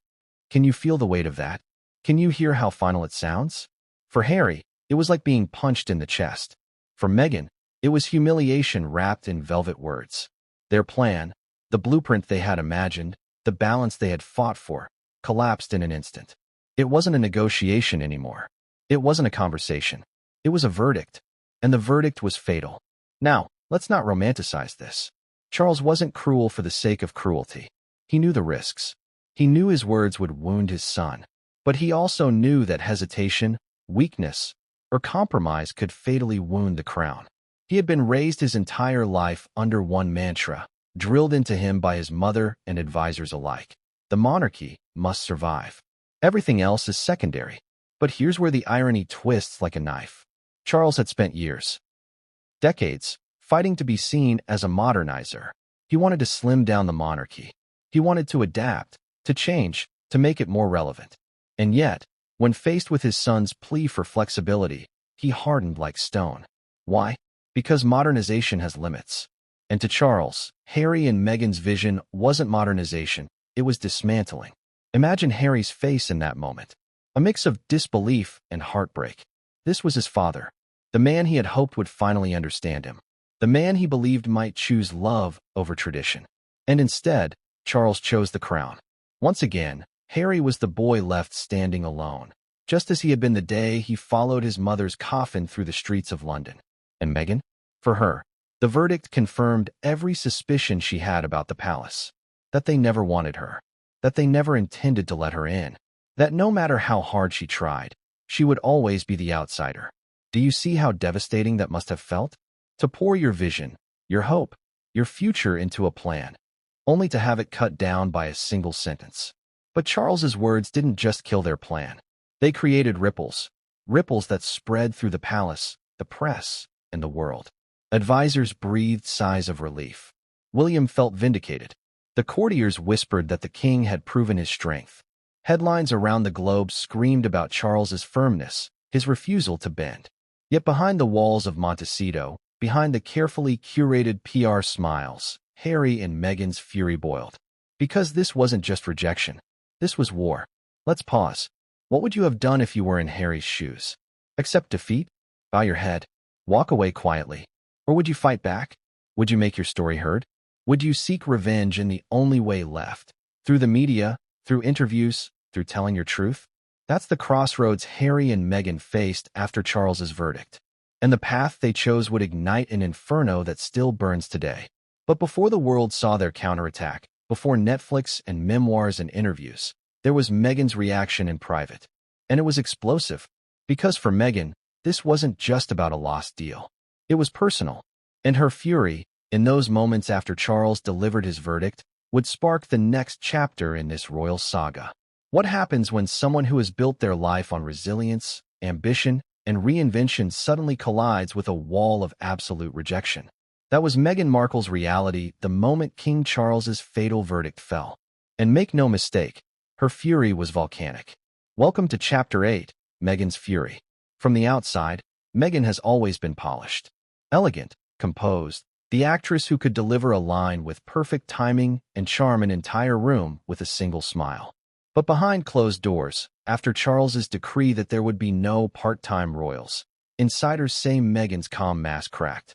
Can you feel the weight of that? Can you hear how final it sounds? For Harry, it was like being punched in the chest. For Meghan, it was humiliation wrapped in velvet words. Their plan, the blueprint they had imagined, the balance they had fought for, collapsed in an instant. It wasn't a negotiation anymore. It wasn't a conversation. It was a verdict, and the verdict was fatal. Now, let's not romanticize this. Charles wasn't cruel for the sake of cruelty. He knew the risks. He knew his words would wound his son. But he also knew that hesitation, weakness, or compromise could fatally wound the crown. He had been raised his entire life under one mantra, drilled into him by his mother and advisors alike. The monarchy must survive. Everything else is secondary. But here's where the irony twists like a knife. Charles had spent years, decades, fighting to be seen as a modernizer. He wanted to slim down the monarchy. He wanted to adapt, to change, to make it more relevant. And yet, when faced with his son's plea for flexibility, he hardened like stone. Why? Because modernization has limits. And to Charles, Harry and Meghan's vision wasn't modernization, it was dismantling. Imagine Harry's face in that moment. A mix of disbelief and heartbreak. This was his father, the man he had hoped would finally understand him, the man he believed might choose love over tradition. And instead, Charles chose the crown. Once again, Harry was the boy left standing alone, just as he had been the day he followed his mother's coffin through the streets of London. And Meghan? For her, the verdict confirmed every suspicion she had about the palace. That they never wanted her. That they never intended to let her in. That no matter how hard she tried, she would always be the outsider. Do you see how devastating that must have felt? To pour your vision, your hope, your future into a plan, only to have it cut down by a single sentence. But Charles's words didn't just kill their plan. They created ripples. Ripples that spread through the palace, the press, and the world. Advisors breathed sighs of relief. William felt vindicated. The courtiers whispered that the king had proven his strength. Headlines around the globe screamed about Charles's firmness, his refusal to bend. Yet behind the walls of Montecito, behind the carefully curated PR smiles, Harry and Meghan's fury boiled. Because this wasn't just rejection. This was war. Let's pause. What would you have done if you were in Harry's shoes? Accept defeat? Bow your head? Walk away quietly? Or would you fight back? Would you make your story heard? Would you seek revenge in the only way left? Through the media? Through interviews? Through telling your truth? That's the crossroads Harry and Meghan faced after Charles's verdict. And the path they chose would ignite an inferno that still burns today. But before the world saw their counterattack, before Netflix and memoirs and interviews, there was Meghan's reaction in private. And it was explosive. Because for Meghan, this wasn't just about a lost deal. It was personal. And her fury, in those moments after Charles delivered his verdict, would spark the next chapter in this royal saga. What happens when someone who has built their life on resilience, ambition, and reinvention suddenly collides with a wall of absolute rejection? That was Meghan Markle's reality the moment King Charles's fatal verdict fell. And make no mistake, her fury was volcanic. Welcome to Chapter 8, Meghan's Fury. From the outside, Meghan has always been polished, elegant, composed, the actress who could deliver a line with perfect timing and charm an entire room with a single smile. But behind closed doors, after Charles's decree that there would be no part-time royals, insiders say Meghan's calm mask cracked.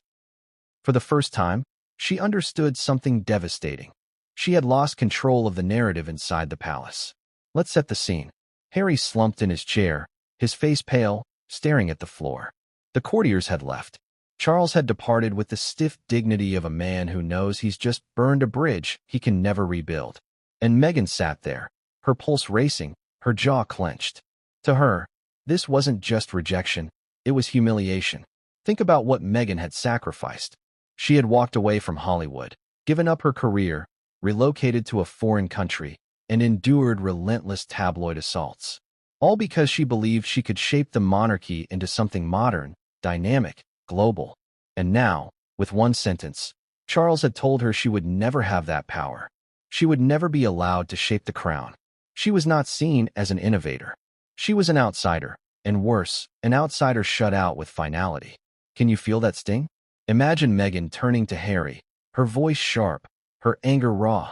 For the first time, she understood something devastating. She had lost control of the narrative inside the palace. Let's set the scene. Harry slumped in his chair, his face pale, staring at the floor. The courtiers had left. Charles had departed with the stiff dignity of a man who knows he's just burned a bridge he can never rebuild. And Meghan sat there, her pulse racing, her jaw clenched. To her, this wasn't just rejection, it was humiliation. Think about what Meghan had sacrificed. She had walked away from Hollywood, given up her career, relocated to a foreign country, and endured relentless tabloid assaults. All because she believed she could shape the monarchy into something modern, dynamic, global. And now, with one sentence, Charles had told her she would never have that power. She would never be allowed to shape the crown. She was not seen as an innovator. She was an outsider, and worse, an outsider shut out with finality. Can you feel that sting? Imagine Meghan turning to Harry, her voice sharp, her anger raw.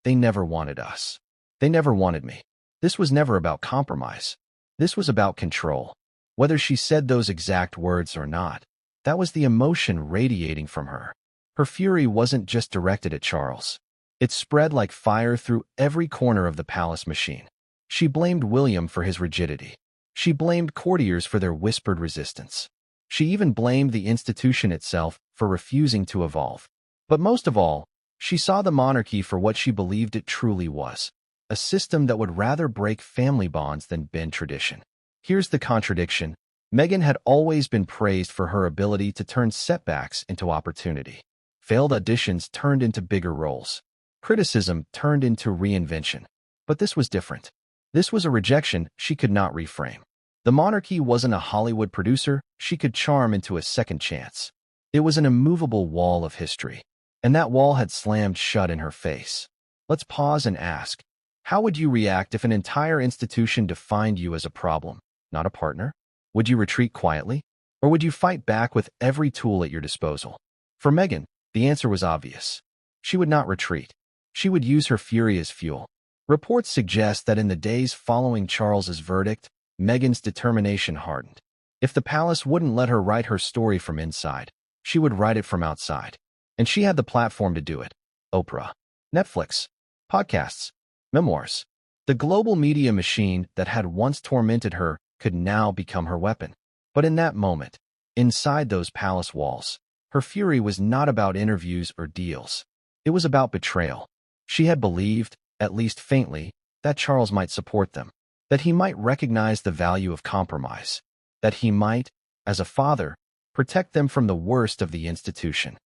They never wanted us. They never wanted me. This was never about compromise. This was about control. Whether she said those exact words or not, that was the emotion radiating from her. Her fury wasn't just directed at Charles. It spread like fire through every corner of the palace machine. She blamed William for his rigidity. She blamed courtiers for their whispered resistance. She even blamed the institution itself for refusing to evolve. But most of all, she saw the monarchy for what she believed it truly was, a system that would rather break family bonds than bend tradition. Here's the contradiction. Meghan had always been praised for her ability to turn setbacks into opportunity. Failed auditions turned into bigger roles. Criticism turned into reinvention. But this was different. This was a rejection she could not reframe. The monarchy wasn't a Hollywood producer she could charm into a second chance. It was an immovable wall of history. And that wall had slammed shut in her face. Let's pause and ask, how would you react if an entire institution defined you as a problem, not a partner? Would you retreat quietly? Or would you fight back with every tool at your disposal? For Meghan, the answer was obvious. She would not retreat. She would use her fury as fuel. Reports suggest that in the days following Charles's verdict, Meghan's determination hardened. If the palace wouldn't let her write her story from inside, she would write it from outside. And she had the platform to do it. Oprah, Netflix, podcasts, memoirs. The global media machine that had once tormented her could now become her weapon. But in that moment, inside those palace walls, her fury was not about interviews or deals. It was about betrayal. She had believed, at least faintly, that Charles might support them, that he might recognize the value of compromise, that he might, as a father, protect them from the worst of the institution.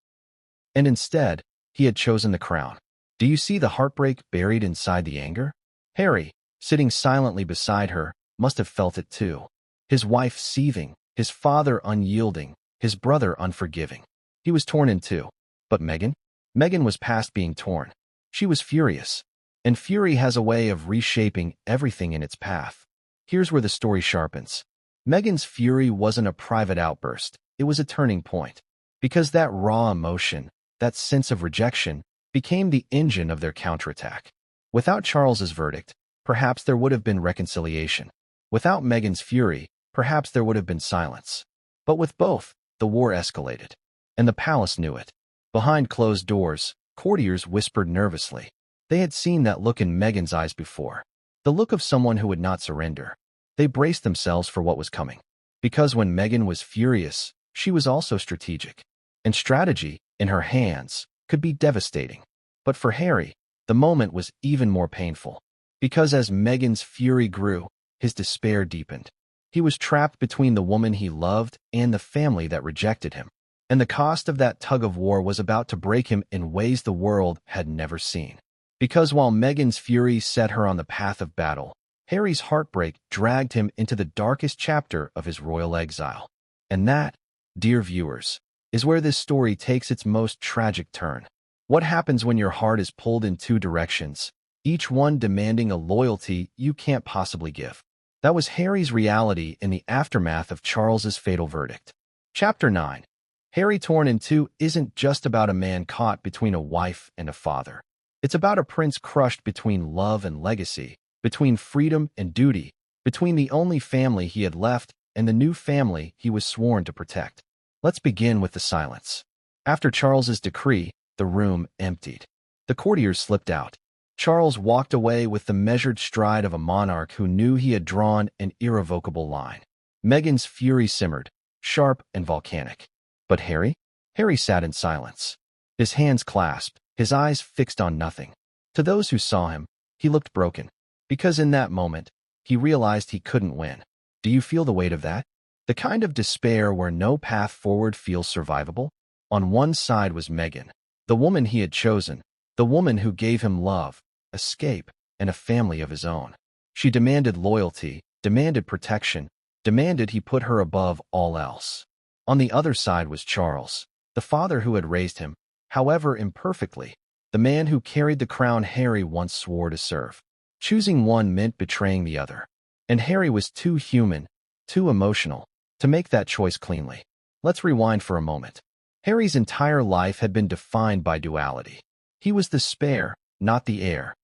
And instead, he had chosen the crown. Do you see the heartbreak buried inside the anger? Harry, sitting silently beside her, must have felt it too. His wife seething, his father unyielding, his brother unforgiving. He was torn in two. But Meghan? Meghan was past being torn. She was furious. And fury has a way of reshaping everything in its path. Here's where the story sharpens. Meghan's fury wasn't a private outburst. It was a turning point. Because that raw emotion, that sense of rejection, became the engine of their counterattack. Without Charles's verdict, perhaps there would have been reconciliation. Without Meghan's fury, perhaps there would have been silence. But with both, the war escalated. And the palace knew it. Behind closed doors, courtiers whispered nervously. They had seen that look in Meghan's eyes before. The look of someone who would not surrender. They braced themselves for what was coming. Because when Meghan was furious, she was also strategic. And strategy, in her hands, could be devastating. But for Harry, the moment was even more painful. Because as Meghan's fury grew, his despair deepened. He was trapped between the woman he loved and the family that rejected him. And the cost of that tug-of-war was about to break him in ways the world had never seen. Because while Meghan's fury set her on the path of battle, Harry's heartbreak dragged him into the darkest chapter of his royal exile. And that, dear viewers, is where this story takes its most tragic turn. What happens when your heart is pulled in two directions, each one demanding a loyalty you can't possibly give? That was Harry's reality in the aftermath of Charles's fatal verdict. Chapter 9. Harry Torn in Two isn't just about a man caught between a wife and a father. It's about a prince crushed between love and legacy, between freedom and duty, between the only family he had left and the new family he was sworn to protect. Let's begin with the silence. After Charles's decree, the room emptied. The courtiers slipped out. Charles walked away with the measured stride of a monarch who knew he had drawn an irrevocable line. Meghan's fury simmered, sharp and volcanic. But Harry? Harry sat in silence. His hands clasped, his eyes fixed on nothing. To those who saw him, he looked broken. Because in that moment, he realized he couldn't win. Do you feel the weight of that? The kind of despair where no path forward feels survivable? On one side was Meghan, the woman he had chosen, the woman who gave him love, escape, and a family of his own. She demanded loyalty, demanded protection, demanded he put her above all else. On the other side was Charles, the father who had raised him, however imperfectly, the man who carried the crown Harry once swore to serve. Choosing one meant betraying the other. And Harry was too human, too emotional, to make that choice cleanly. Let's rewind for a moment. Harry's entire life had been defined by duality. He was the spare, not the heir.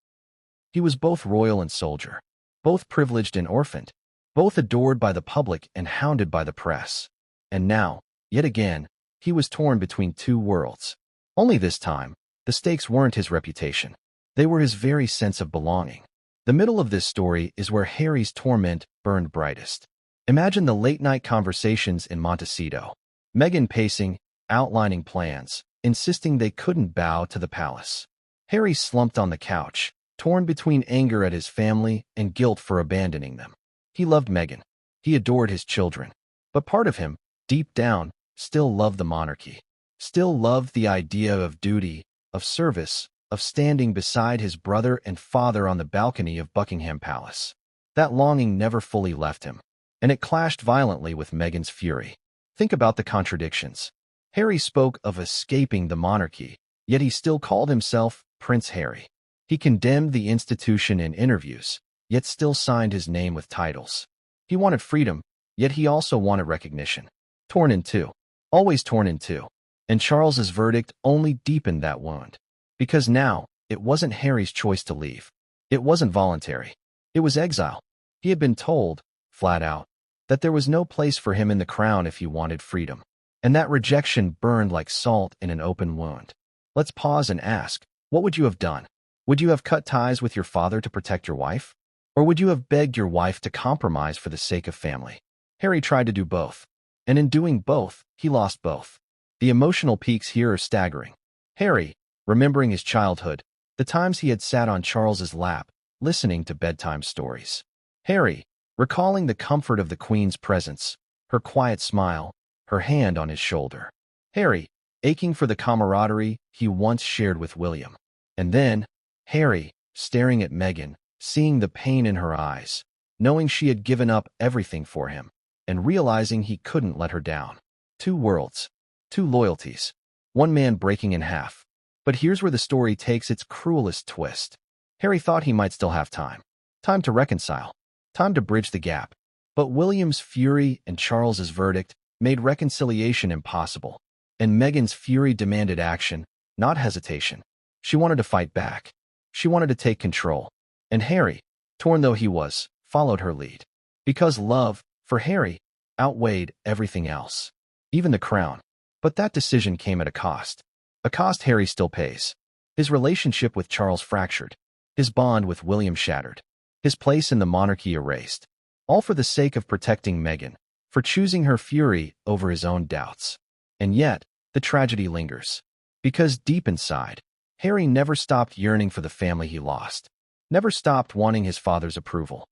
He was both royal and soldier, both privileged and orphaned, both adored by the public and hounded by the press. And now, yet again, he was torn between two worlds. Only this time, the stakes weren't his reputation. They were his very sense of belonging. The middle of this story is where Harry's torment burned brightest. Imagine the late-night conversations in Montecito. Meghan pacing, outlining plans, insisting they couldn't bow to the palace. Harry slumped on the couch, torn between anger at his family and guilt for abandoning them. He loved Meghan. He adored his children. But part of him, deep down, still loved the monarchy. Still loved the idea of duty, of service, of standing beside his brother and father on the balcony of Buckingham Palace. That longing never fully left him, and it clashed violently with Meghan's fury. Think about the contradictions. Harry spoke of escaping the monarchy, yet he still called himself Prince Harry. He condemned the institution in interviews, yet still signed his name with titles. He wanted freedom, yet he also wanted recognition. Torn in two. Always torn in two. And Charles's verdict only deepened that wound. Because now, it wasn't Harry's choice to leave. It wasn't voluntary. It was exile. He had been told, flat out, that there was no place for him in the crown if he wanted freedom. And that rejection burned like salt in an open wound. Let's pause and ask, what would you have done? Would you have cut ties with your father to protect your wife? Or would you have begged your wife to compromise for the sake of family? Harry tried to do both. And in doing both, he lost both. The emotional peaks here are staggering. Harry, remembering his childhood, the times he had sat on Charles's lap, listening to bedtime stories. Harry, recalling the comfort of the Queen's presence, her quiet smile, her hand on his shoulder. Harry, aching for the camaraderie he once shared with William. And then, Harry, staring at Meghan, seeing the pain in her eyes, knowing she had given up everything for him, and realizing he couldn't let her down. Two worlds, two loyalties, one man breaking in half. But here's where the story takes its cruelest twist. Harry thought he might still have time. Time to reconcile. Time to bridge the gap. But William's fury and Charles's verdict made reconciliation impossible. And Meghan's fury demanded action, not hesitation. She wanted to fight back. She wanted to take control. And Harry, torn though he was, followed her lead. Because love, for Harry, outweighed everything else. Even the crown. But that decision came at a cost. A cost Harry still pays. His relationship with Charles fractured. His bond with William shattered. His place in the monarchy erased. All for the sake of protecting Meghan, for choosing her fury over his own doubts. And yet, the tragedy lingers. Because deep inside, Harry never stopped yearning for the family he lost. Never stopped wanting his father's approval.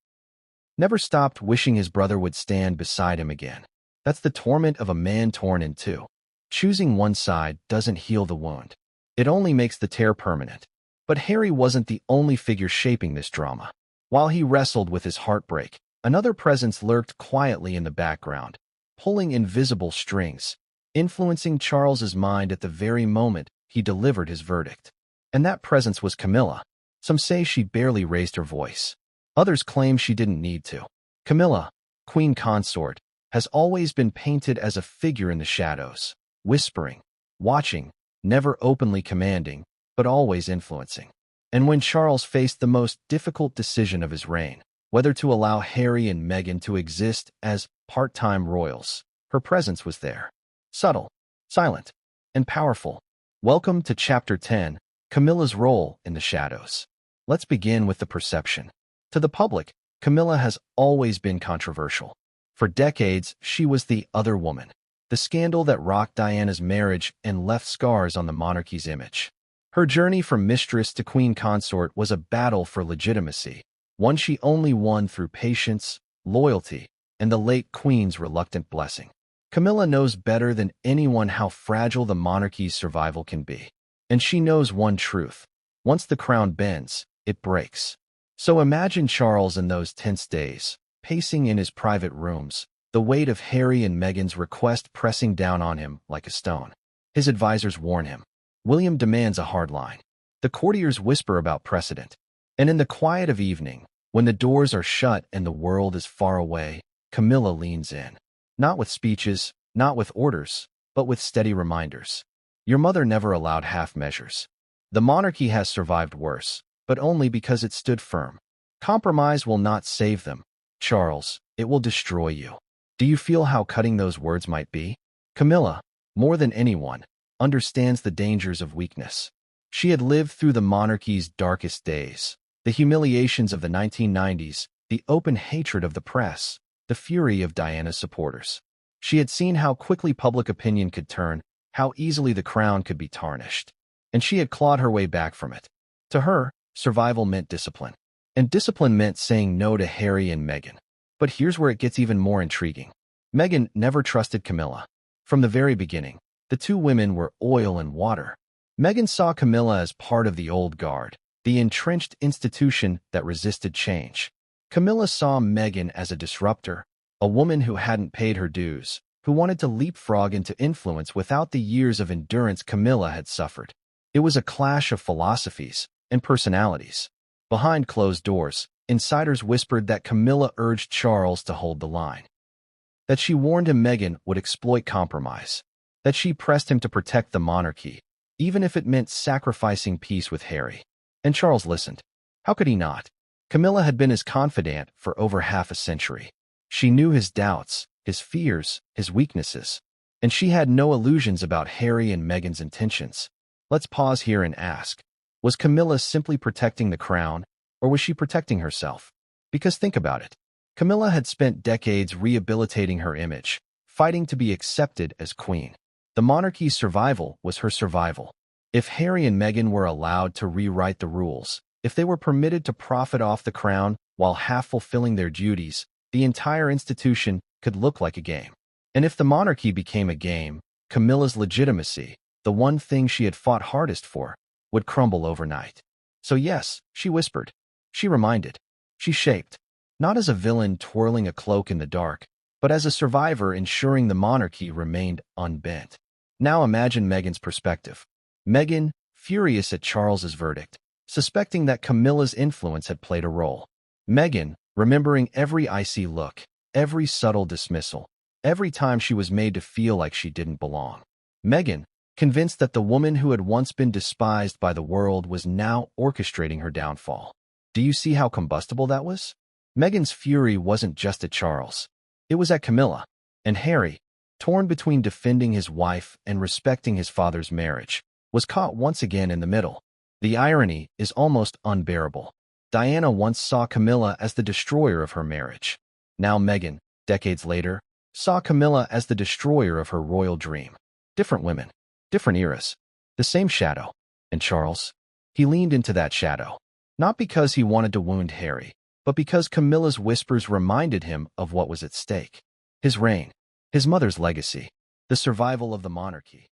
Never stopped wishing his brother would stand beside him again. That's the torment of a man torn in two. Choosing one side doesn't heal the wound. It only makes the tear permanent. But Harry wasn't the only figure shaping this drama. While he wrestled with his heartbreak, another presence lurked quietly in the background, pulling invisible strings, influencing Charles's mind at the very moment he delivered his verdict. And that presence was Camilla. Some say she barely raised her voice. Others claim she didn't need to. Camilla, Queen Consort, has always been painted as a figure in the shadows, whispering, watching, never openly commanding, but always influencing. And when Charles faced the most difficult decision of his reign, whether to allow Harry and Meghan to exist as part-time royals, her presence was there. Subtle, silent, and powerful. Welcome to Chapter 10, Camilla's Role in the Shadows. Let's begin with the perception. To the public, Camilla has always been controversial. For decades, she was the other woman, the scandal that rocked Diana's marriage and left scars on the monarchy's image. Her journey from mistress to queen consort was a battle for legitimacy, one she only won through patience, loyalty, and the late queen's reluctant blessing. Camilla knows better than anyone how fragile the monarchy's survival can be. And she knows one truth. Once the crown bends, it breaks. So imagine Charles in those tense days, pacing in his private rooms, the weight of Harry and Meghan's request pressing down on him like a stone. His advisors warn him. William demands a hard line. The courtiers whisper about precedent. And in the quiet of evening, when the doors are shut and the world is far away, Camilla leans in. Not with speeches, not with orders, but with steady reminders. Your mother never allowed half measures. The monarchy has survived worse, but only because it stood firm. Compromise will not save them. Charles, it will destroy you. Do you feel how cutting those words might be? Camilla, more than anyone, understands the dangers of weakness. She had lived through the monarchy's darkest days, the humiliations of the 1990s, the open hatred of the press, the fury of Diana's supporters. She had seen how quickly public opinion could turn, how easily the crown could be tarnished. And she had clawed her way back from it. To her, survival meant discipline. And discipline meant saying no to Harry and Meghan. But here's where it gets even more intriguing. Meghan never trusted Camilla. From the very beginning, the two women were oil and water. Meghan saw Camilla as part of the old guard, the entrenched institution that resisted change. Camilla saw Meghan as a disruptor, a woman who hadn't paid her dues, who wanted to leapfrog into influence without the years of endurance Camilla had suffered. It was a clash of philosophies and personalities. Behind closed doors, insiders whispered that Camilla urged Charles to hold the line. That she warned him Meghan would exploit compromise. That she pressed him to protect the monarchy, even if it meant sacrificing peace with Harry. And Charles listened. How could he not? Camilla had been his confidant for over half a century. She knew his doubts, his fears, his weaknesses. And she had no illusions about Harry and Meghan's intentions. Let's pause here and ask, was Camilla simply protecting the crown, or was she protecting herself? Because think about it. Camilla had spent decades rehabilitating her image, fighting to be accepted as queen. The monarchy's survival was her survival. If Harry and Meghan were allowed to rewrite the rules, if they were permitted to profit off the crown while half fulfilling their duties, the entire institution could look like a game. And if the monarchy became a game, Camilla's legitimacy, the one thing she had fought hardest for, would crumble overnight. So yes, she whispered. She reminded. She shaped. Not as a villain twirling a cloak in the dark, but as a survivor ensuring the monarchy remained unbent. Now imagine Meghan's perspective. Meghan, furious at Charles's verdict, suspecting that Camilla's influence had played a role. Meghan, remembering every icy look, every subtle dismissal, every time she was made to feel like she didn't belong. Meghan, convinced that the woman who had once been despised by the world was now orchestrating her downfall. Do you see how combustible that was? Meghan's fury wasn't just at Charles. It was at Camilla. And Harry, torn between defending his wife and respecting his father's marriage, was caught once again in the middle. The irony is almost unbearable. Diana once saw Camilla as the destroyer of her marriage. Now Meghan, decades later, saw Camilla as the destroyer of her royal dream. Different women, different eras, the same shadow. And Charles? He leaned into that shadow, not because he wanted to wound Harry, but because Camilla's whispers reminded him of what was at stake. His reign, his mother's legacy, the survival of the monarchy.